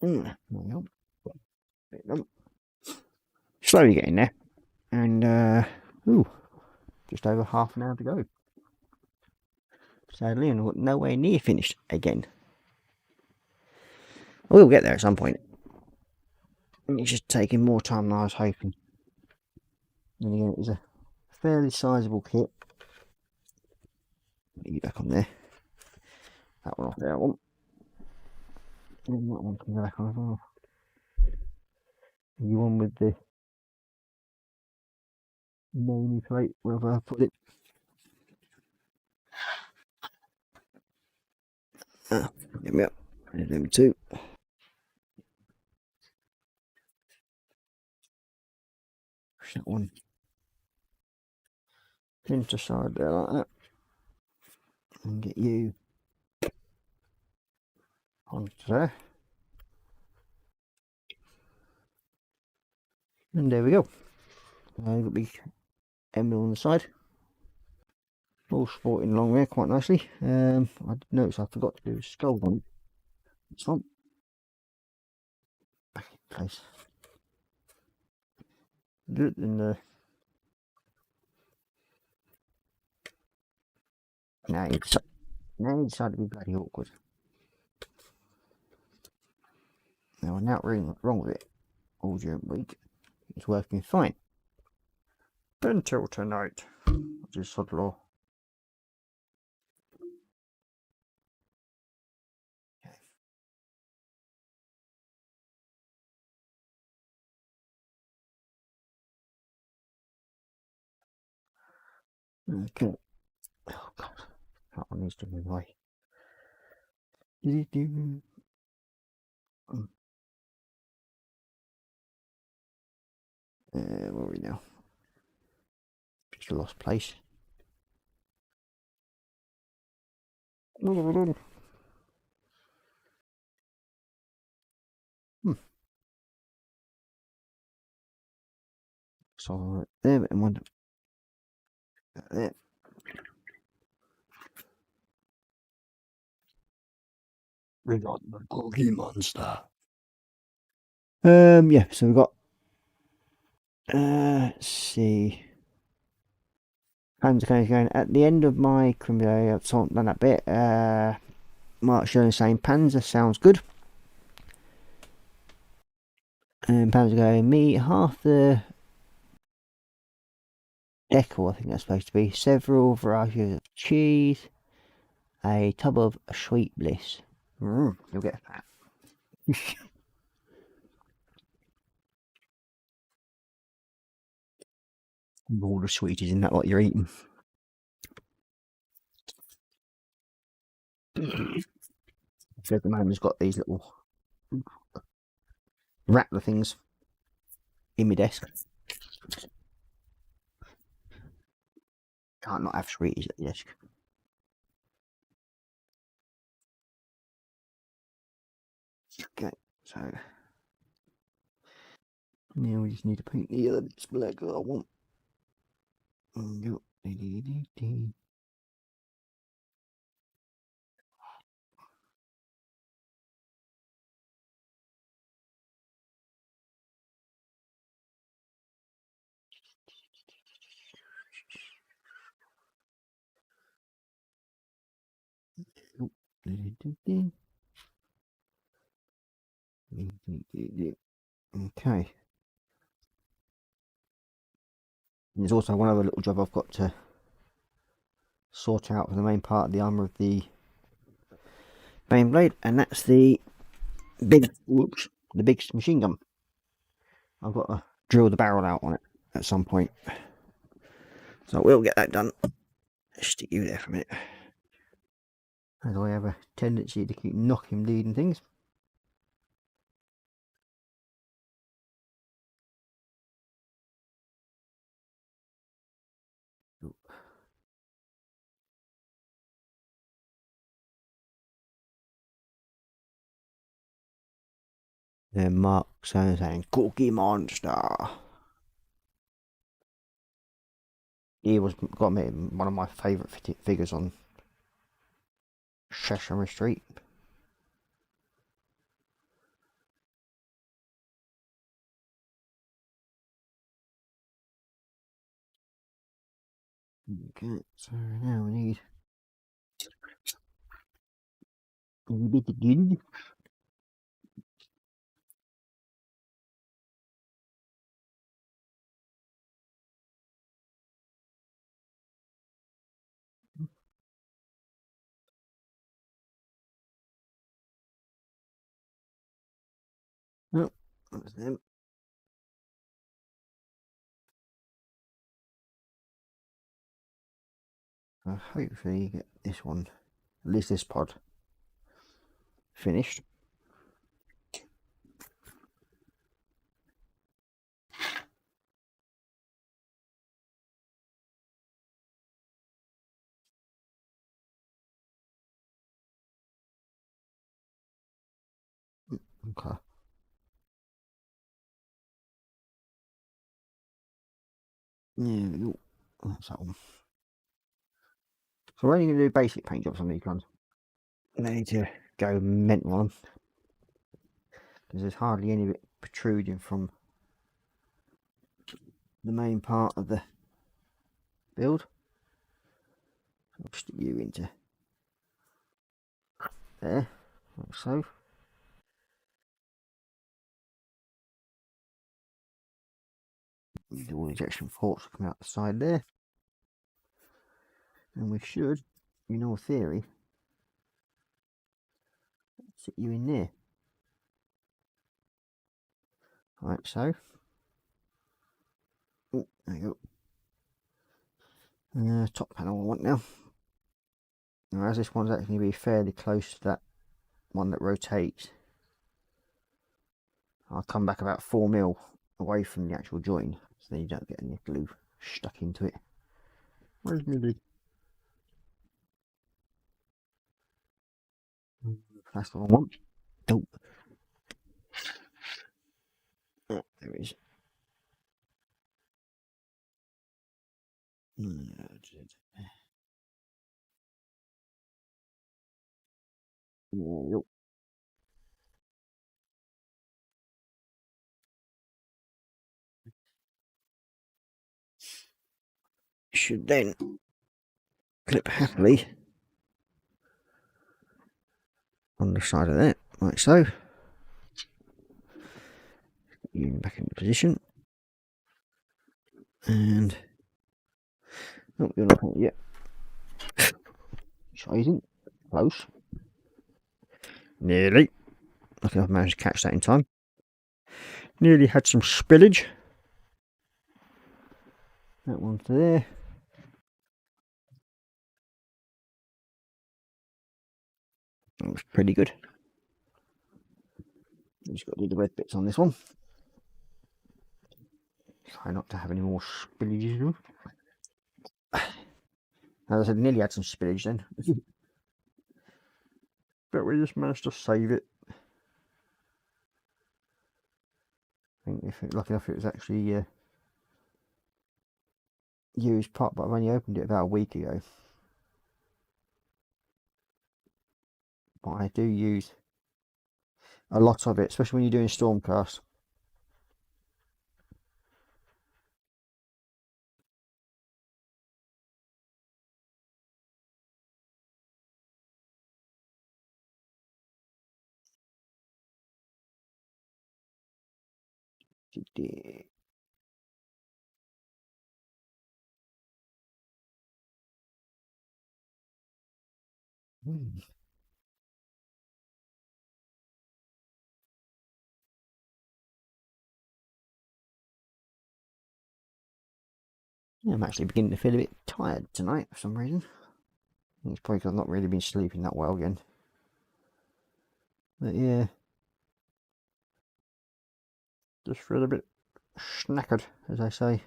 Well, slowly getting there. And ooh, just over half an hour to go. Sadly, and nowhere near finished again. We'll get there at some point. It's just taking more time than I was hoping. And again, it was a fairly sizable kit. Get you back on there. That one off there, that one. And that one can go back on as well. You one with the name plate, wherever I put it. There we go. And number two. Push that one into side there like that. And get you onto there. And there we go. Got the emblem on the side. All sporting along there quite nicely. I did notice I forgot to do a skull on this one. Back in place. And now you decided to be bloody awkward. There was nothing wrong with it all during the week. It's working fine. Until tonight. Which is sod law. Okay. Oh god. That one needs to move away. Where are we now? Just a lost place. Hmm. So there and one there. We got the Cookie Monster. Yeah, so we've got let's see. Panzer going at the end of my criminal. I've done that bit. Mark showing saying Panzer sounds good. And Panzer going me half the decal, I think that's supposed to be. Several varieties of cheese. A tub of sweet bliss. You'll get that. All the sweeties in that what you're eating. So the man has got these little rattler things in my desk. Can't not have sweeties at the desk. Okay, so now we just need to paint the other bits black that I want. Okay. There's also one other little job I've got to sort out for the main part of the armour of the main blade, and that's the big machine gun. I've got to drill the barrel out on it at some point, so we'll get that done. Stick you there for a minute, as I have a tendency to keep knocking bleeding things. Then Mark saying Cookie Monster. He was got me one of my favourite figures on Sesame Street. Okay, so now we need a bit of good. Oh, that's them. Hopefully you get this one, at least this pod, finished. Okay. Yeah, that's that one. So we're only going to do basic paint jobs on these ones. I need to go mental on them, because there's hardly any of it protruding from the main part of the build. I'll stick you into there, like so. All the ejection forks will come out the side there, and we should, in all theory, sit you in there, like so. Oh, there you go. Top panel I want now. Now, as this one's actually going to be fairly close to that one that rotates, I'll come back about 4mm away from the actual joint, so then you don't get any glue stuck into it. Where's my lid? That's the wrong one. Oh, there it is. Should then clip happily on the side of that, like so. You back into position, and oh, you're not yet. Sizing close, nearly. Lucky I've managed to catch that in time. Nearly had some spillage. That one's there. That was pretty good. Just got to do the red bits on this one. Try not to have any more spillage. As I said, nearly had some spillage then. But we just managed to save it. I think if it, lucky enough it was actually used pot, but I've only opened it about a week ago. But I do use a lot of it, especially when you're doing Stormcast. Yeah, I'm actually beginning to feel a bit tired tonight for some reason. It's probably because I've not really been sleeping that well again. But yeah, just feel a bit snackered, as I say.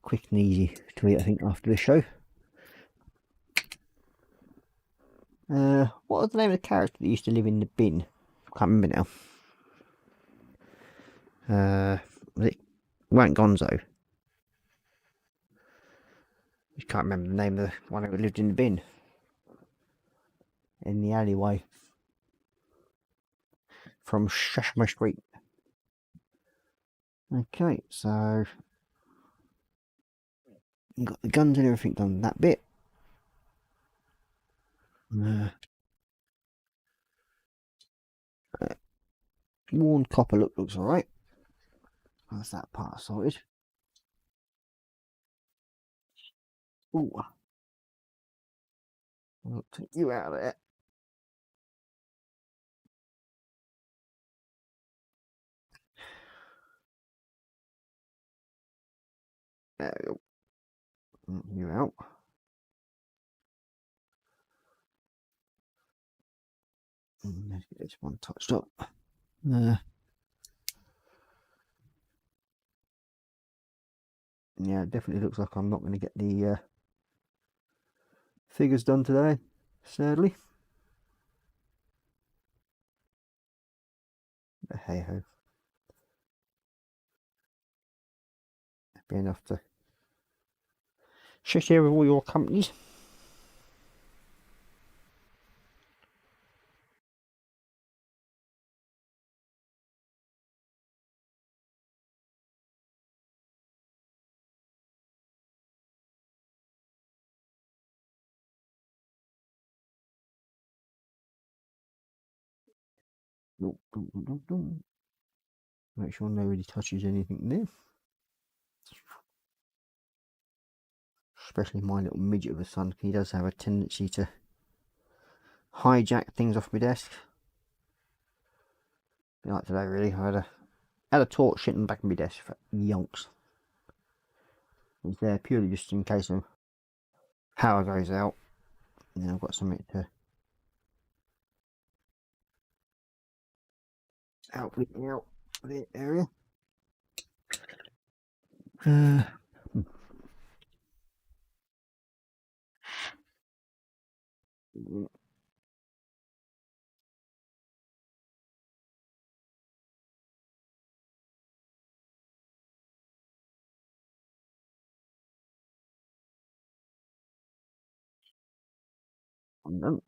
Quick and easy to eat, I think, after this show. What was the name of the character that used to live in the bin? I can't remember now. Was it? It weren't Gonzo. I can't remember the name of the one who lived in the bin in the alleyway from Sesame Street. Okay, so you've got the guns and everything done that bit. Worn copper looks alright. That's that part sorted. Ooh, I'll take you out of there. There we go. You out. Let's get this one touched up. Yeah, it definitely looks like I'm not going to get the figures done today, sadly. But hey ho. Be enough to share with all your companies. Make sure nobody touches anything there. Especially my little midget of a son. He does have a tendency to hijack things off my desk. Like today, really. I had a torch sitting back on my desk for yonks. It's there purely just in case of power goes out. And then I've got something to help me out the area. I'm done.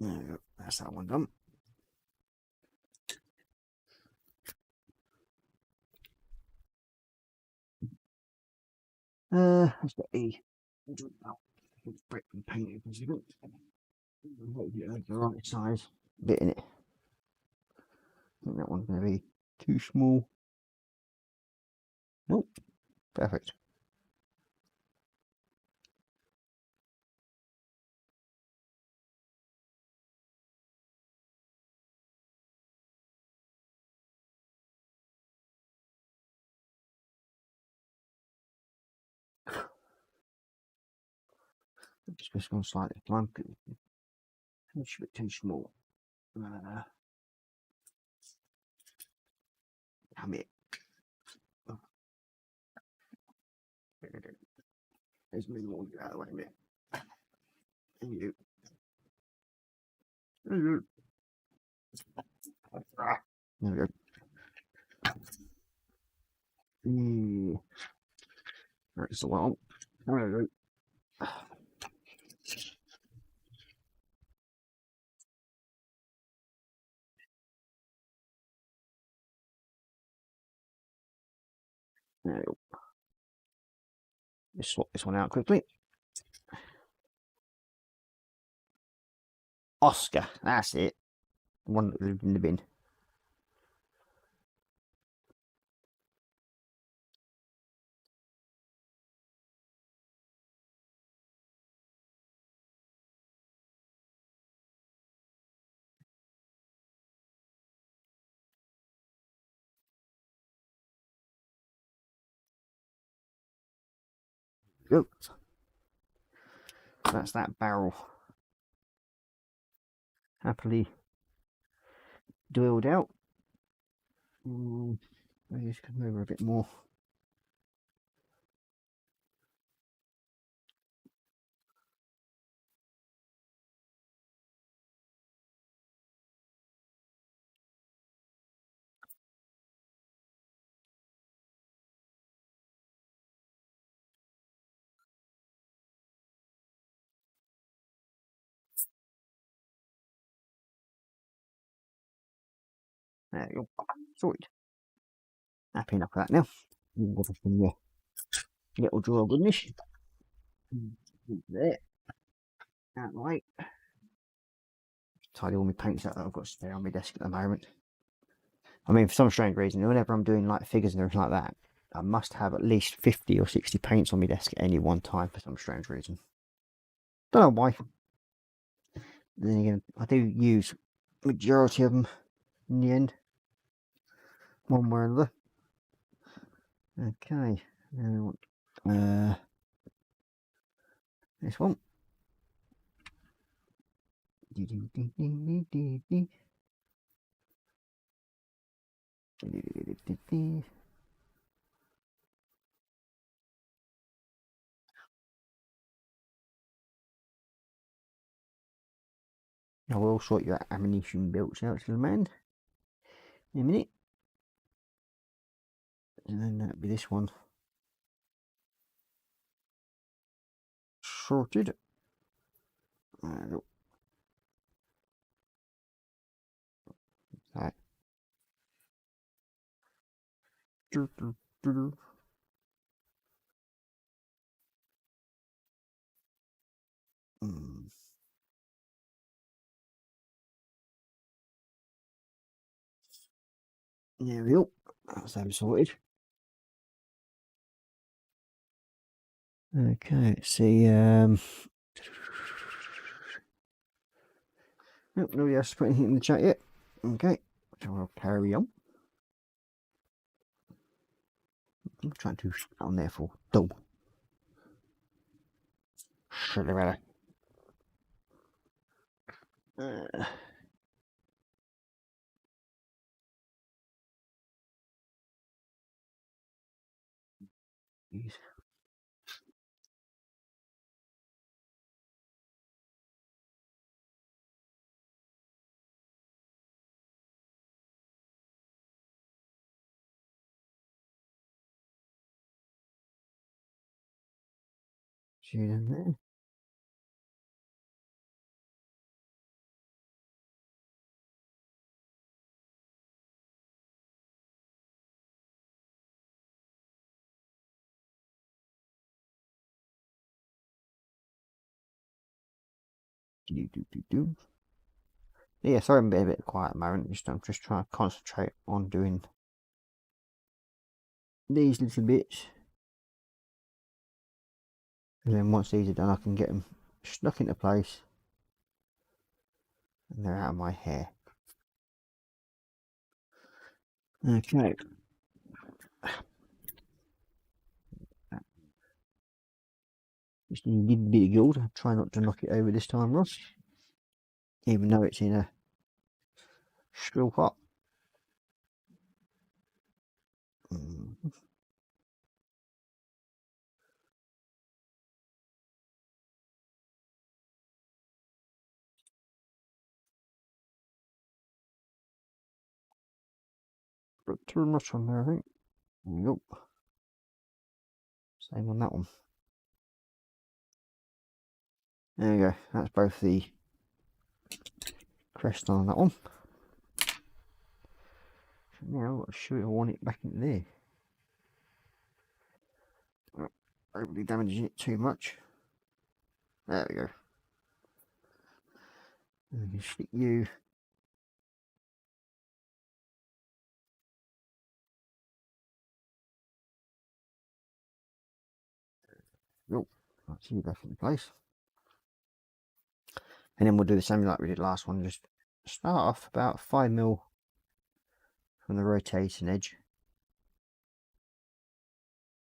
There we go. That's that one done. Let's get E. Brick and paint because you don't the right size bit in it. I think that one's going to be too small. Nope. Perfect. Just going slightly blank. It's a bit too small. Damn it. There's me more out of the way a bit. And you. There we go. That's the one. There we go. There we go. Just swap this one out quickly. Oscar, that's it. The one that lived in the bin. Go. That's that barrel. Happily drilled out. Maybe just come over a bit more. There you go. Sorted. Happy enough with that now. Go for some little drawer of goodness. There. Out of the way. Tidy all my paints out that I've got spare on my desk at the moment. I mean, for some strange reason, whenever I'm doing like figures and everything like that, I must have at least 50 or 60 paints on my desk at any one time for some strange reason. Don't know why. Then again, I do use majority of them in the end, one way or another. Okay, now we want this one. I will sort your ammunition belts out, little man, in a minute. And then that'd be this one sorted. Right. Mm. There we go. That's them sorted. Okay, let's see. Nope, nobody else put anything in the chat yet. Okay, so we'll carry on. I'm trying to on there for dull. Cinderella. Jeez. See them there. Do. Yeah, sorry I'm a bit quiet at the moment. I'm just trying to concentrate on doing these little bits. And then once these are done, I can get them stuck into place. And they're out of my hair. Okay. Just need a little bit of gold. I'll try not to knock it over this time, Ross. Even though it's in a still pot. But too much on there, I think. Nope. Same on that one. There you go. That's both the crest on that one. Now, should I want it back in there? Not overly damaging it too much. There we go. And we can stick you. Nope. That's you back in place. And then we'll do the same like we did last one. Just start off about 5mm from the rotating edge.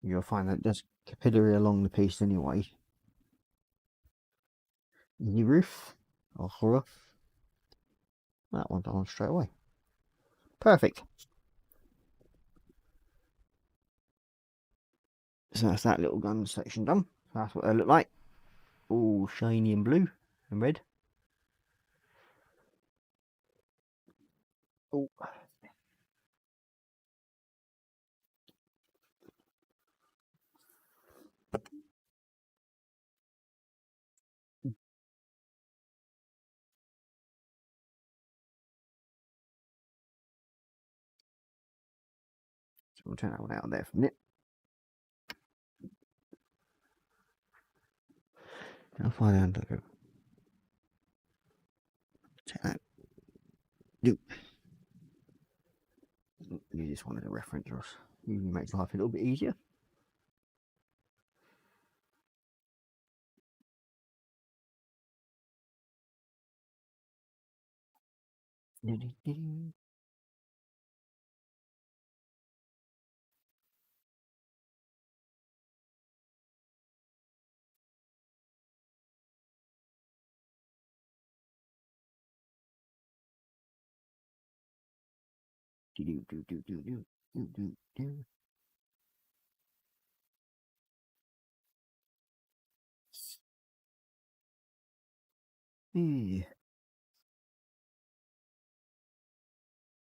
You'll find that it does capillary along the piece anyway. The roof or Korra. That one's on straight away. Perfect. So that's that little gun section done. So that's what they look like. All shiny and blue and red. Oh. So we'll turn that one out there for a minute. I'll find out. Take that. Do. Use this one as a reference, or makes life a little bit easier. Yeah.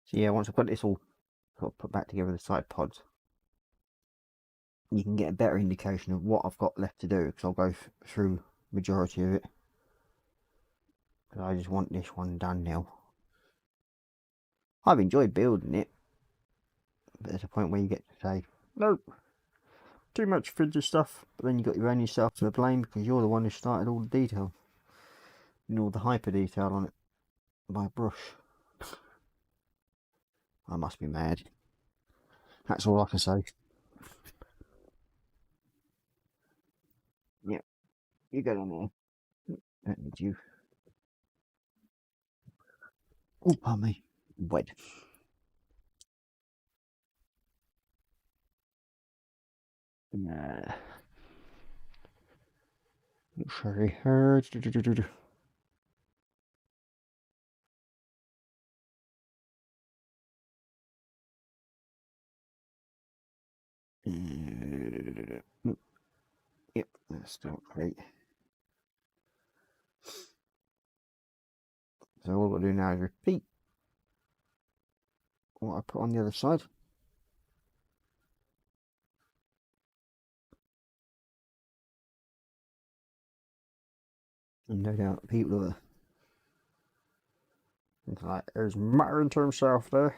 So yeah, once I've got this all sort of put back together, the side pods, you can get a better indication of what I've got left to do, because I'll go through majority of it. Because I just want this one done now. I've enjoyed building it, but there's a point where you get to say, no, too much fidget stuff. But then you got your own yourself to blame, because you're the one who started all the detail and all the hyper detail on it by brush. I must be mad. That's all I can say. Yep, you go down there. Don't need you. Oh, pardon me. Wed. Sorry. Yep, that's still great. So all I've got to do now is repeat what I put on the other side. And no doubt people are like, there's muttering to himself there.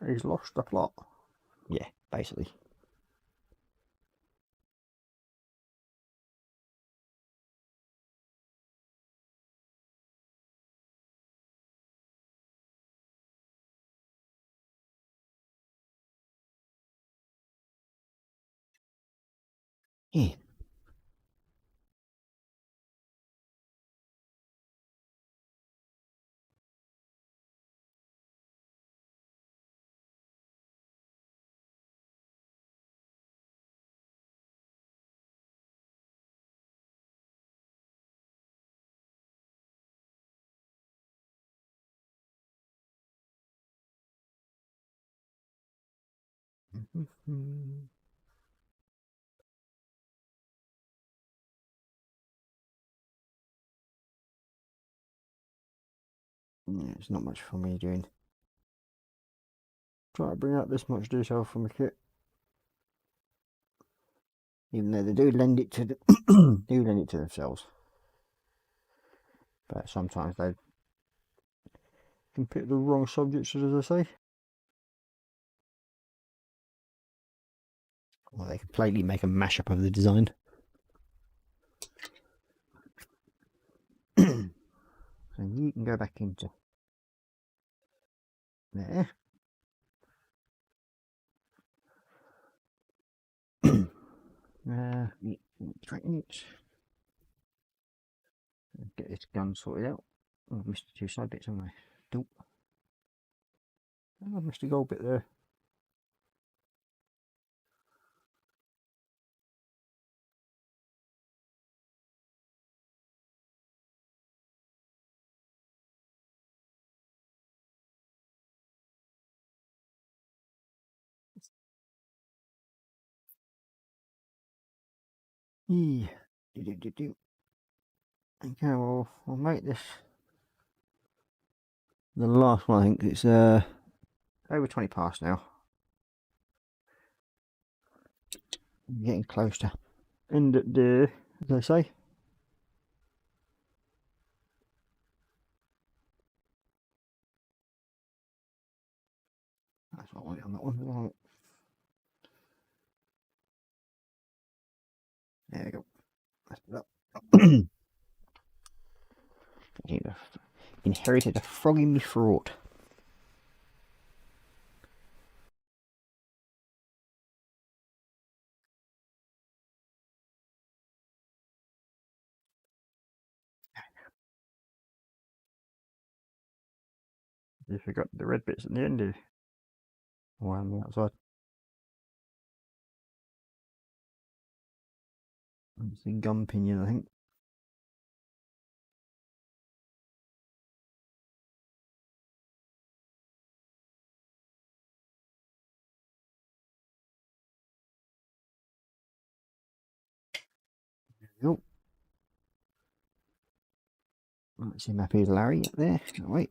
He's lost the plot. Yeah, basically. Yeah. Yeah, it's not much for me doing. Try to bring out this much detail from a kit. Even though they do lend it to the do lend it to themselves. But sometimes they can pick the wrong subjects, as I say. Or they completely make a mashup of the design. So you can go back into there. Get this gun sorted out. Oh, I've missed the two side bits, haven't I? Nope. Oh, I missed a gold bit there. Yeah. Okay, well, I'll make this the last one. I think it's over 20 past now. I'm getting close to end it there, as I say. That's what I want on that one. Right. There we go. That's it up. Inherited a frog in my throat. You forgot the red bits at the end, or on the outside. It's the gum pinion, I think. Nope. Let's see, Mappy's Larry up there. Can't wait.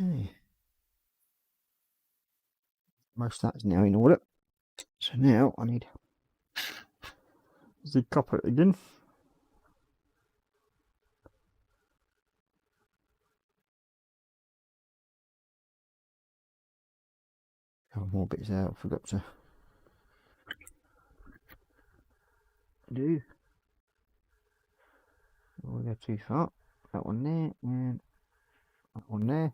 Okay. Most of that's now in order. So now I need the copper again. Oh, more bits out. I forgot to do. Oh, we go too far. That one there and that one there.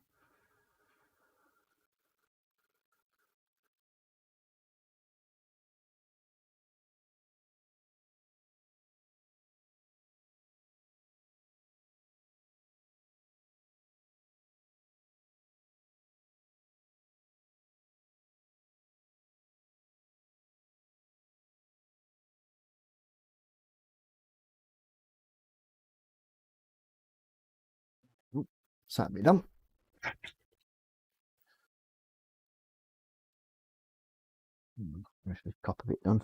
Ooh, so that'll be done. Rest of the copper bit done.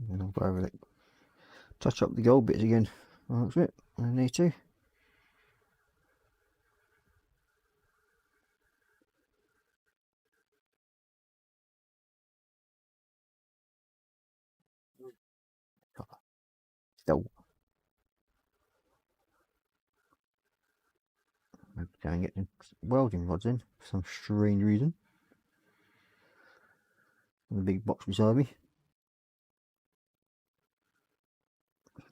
And then I'll go over it. Touch up the gold bits again. Oh, that's it. I need to. Copper. Still. Maybe go and get the welding rods in for some strange reason. And the big box beside me.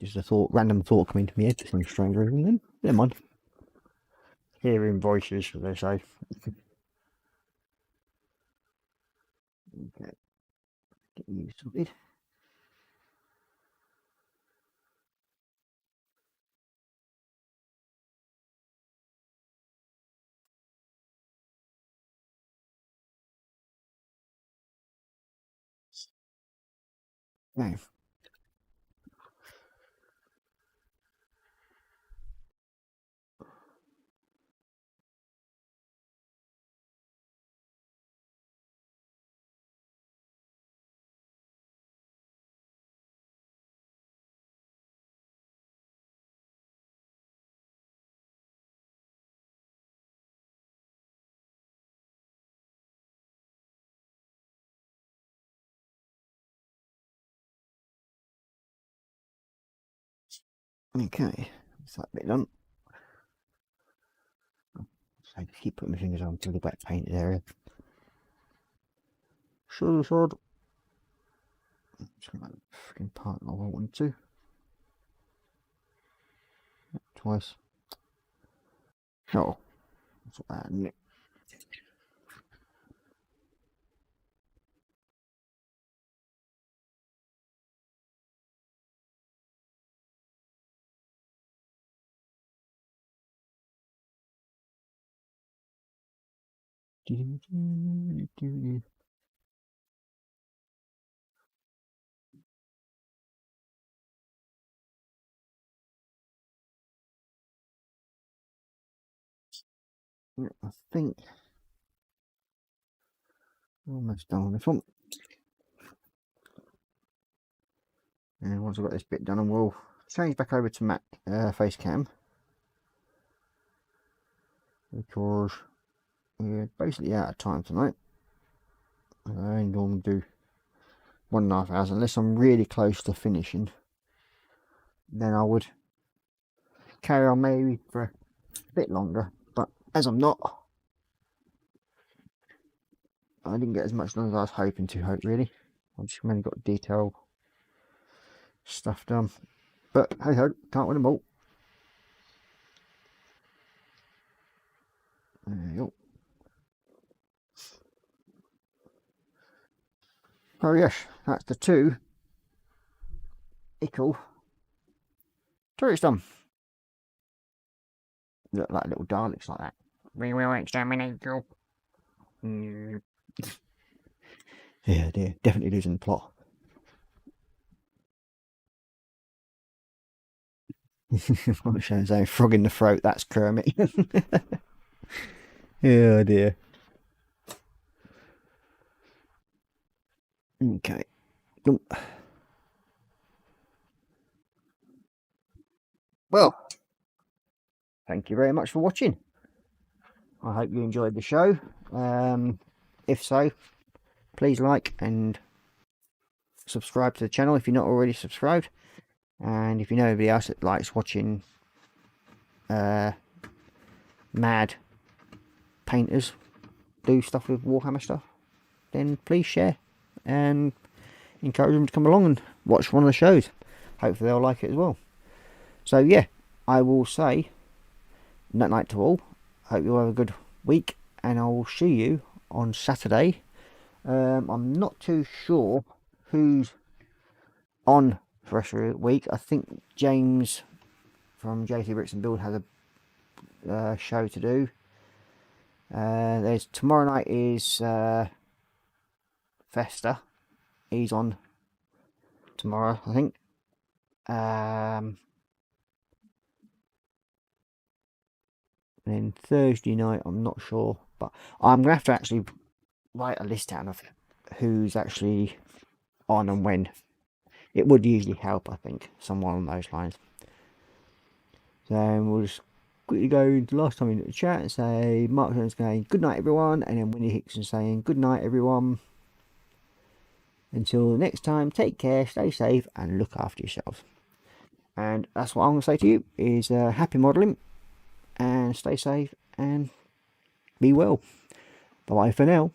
Just a thought, random thought coming to my head for some strange reason then. Never mind. Hearing voices, as they say. Okay. Get you sorted. Now, okay, that's that bit done. So I keep putting my fingers on to the wet painted area. Shoulder sword. Just gonna freaking part I wanted to. Twice. Oh, that's what bad, isn't it? I think almost done on this one. And once I've got this bit done, I will change back over to Mac face cam because we're basically out of time tonight. I only normally do 1.5 hours unless I'm really close to finishing. Then I would carry on maybe for a bit longer, but as I'm not, I didn't get as much done as I was hoping to. Really, I've just mainly got detail stuff done. But hey ho, can't win them all. There you go. Oh yes, that's the 2 equal turrets done. Look like little Daleks like that. We will exterminate you. Yeah, dear, definitely losing the plot. I'm showing his own frog in the throat. That's Kermit. Oh dear. Okay. Well, thank you very much for watching. I hope you enjoyed the show. If so, please like and subscribe to the channel if you're not already subscribed. And if you know anybody else that likes watching mad painters do stuff with Warhammer stuff, then please share and encourage them to come along and watch one of the shows. Hopefully they'll like it as well. So yeah, I will say night night to all. Hope you have a good week, and I will see you on Saturday. I'm not too sure who's on for the rest of the week. I think James from JT Bricks and Build has a show to do. There's tomorrow night is Festa. He's on tomorrow, I think. And then Thursday night, I'm not sure, but I'm gonna have to actually write a list down of who's actually on and when. It would usually help, I think, someone on those lines. So we'll just quickly go into last time in the chat and say Mark Jones going good night everyone, and then Winnie Hickson saying good night everyone. Until next time, take care, stay safe, and look after yourselves. And that's what I'm going to say to you is happy modelling, and stay safe, and be well. Bye bye for now.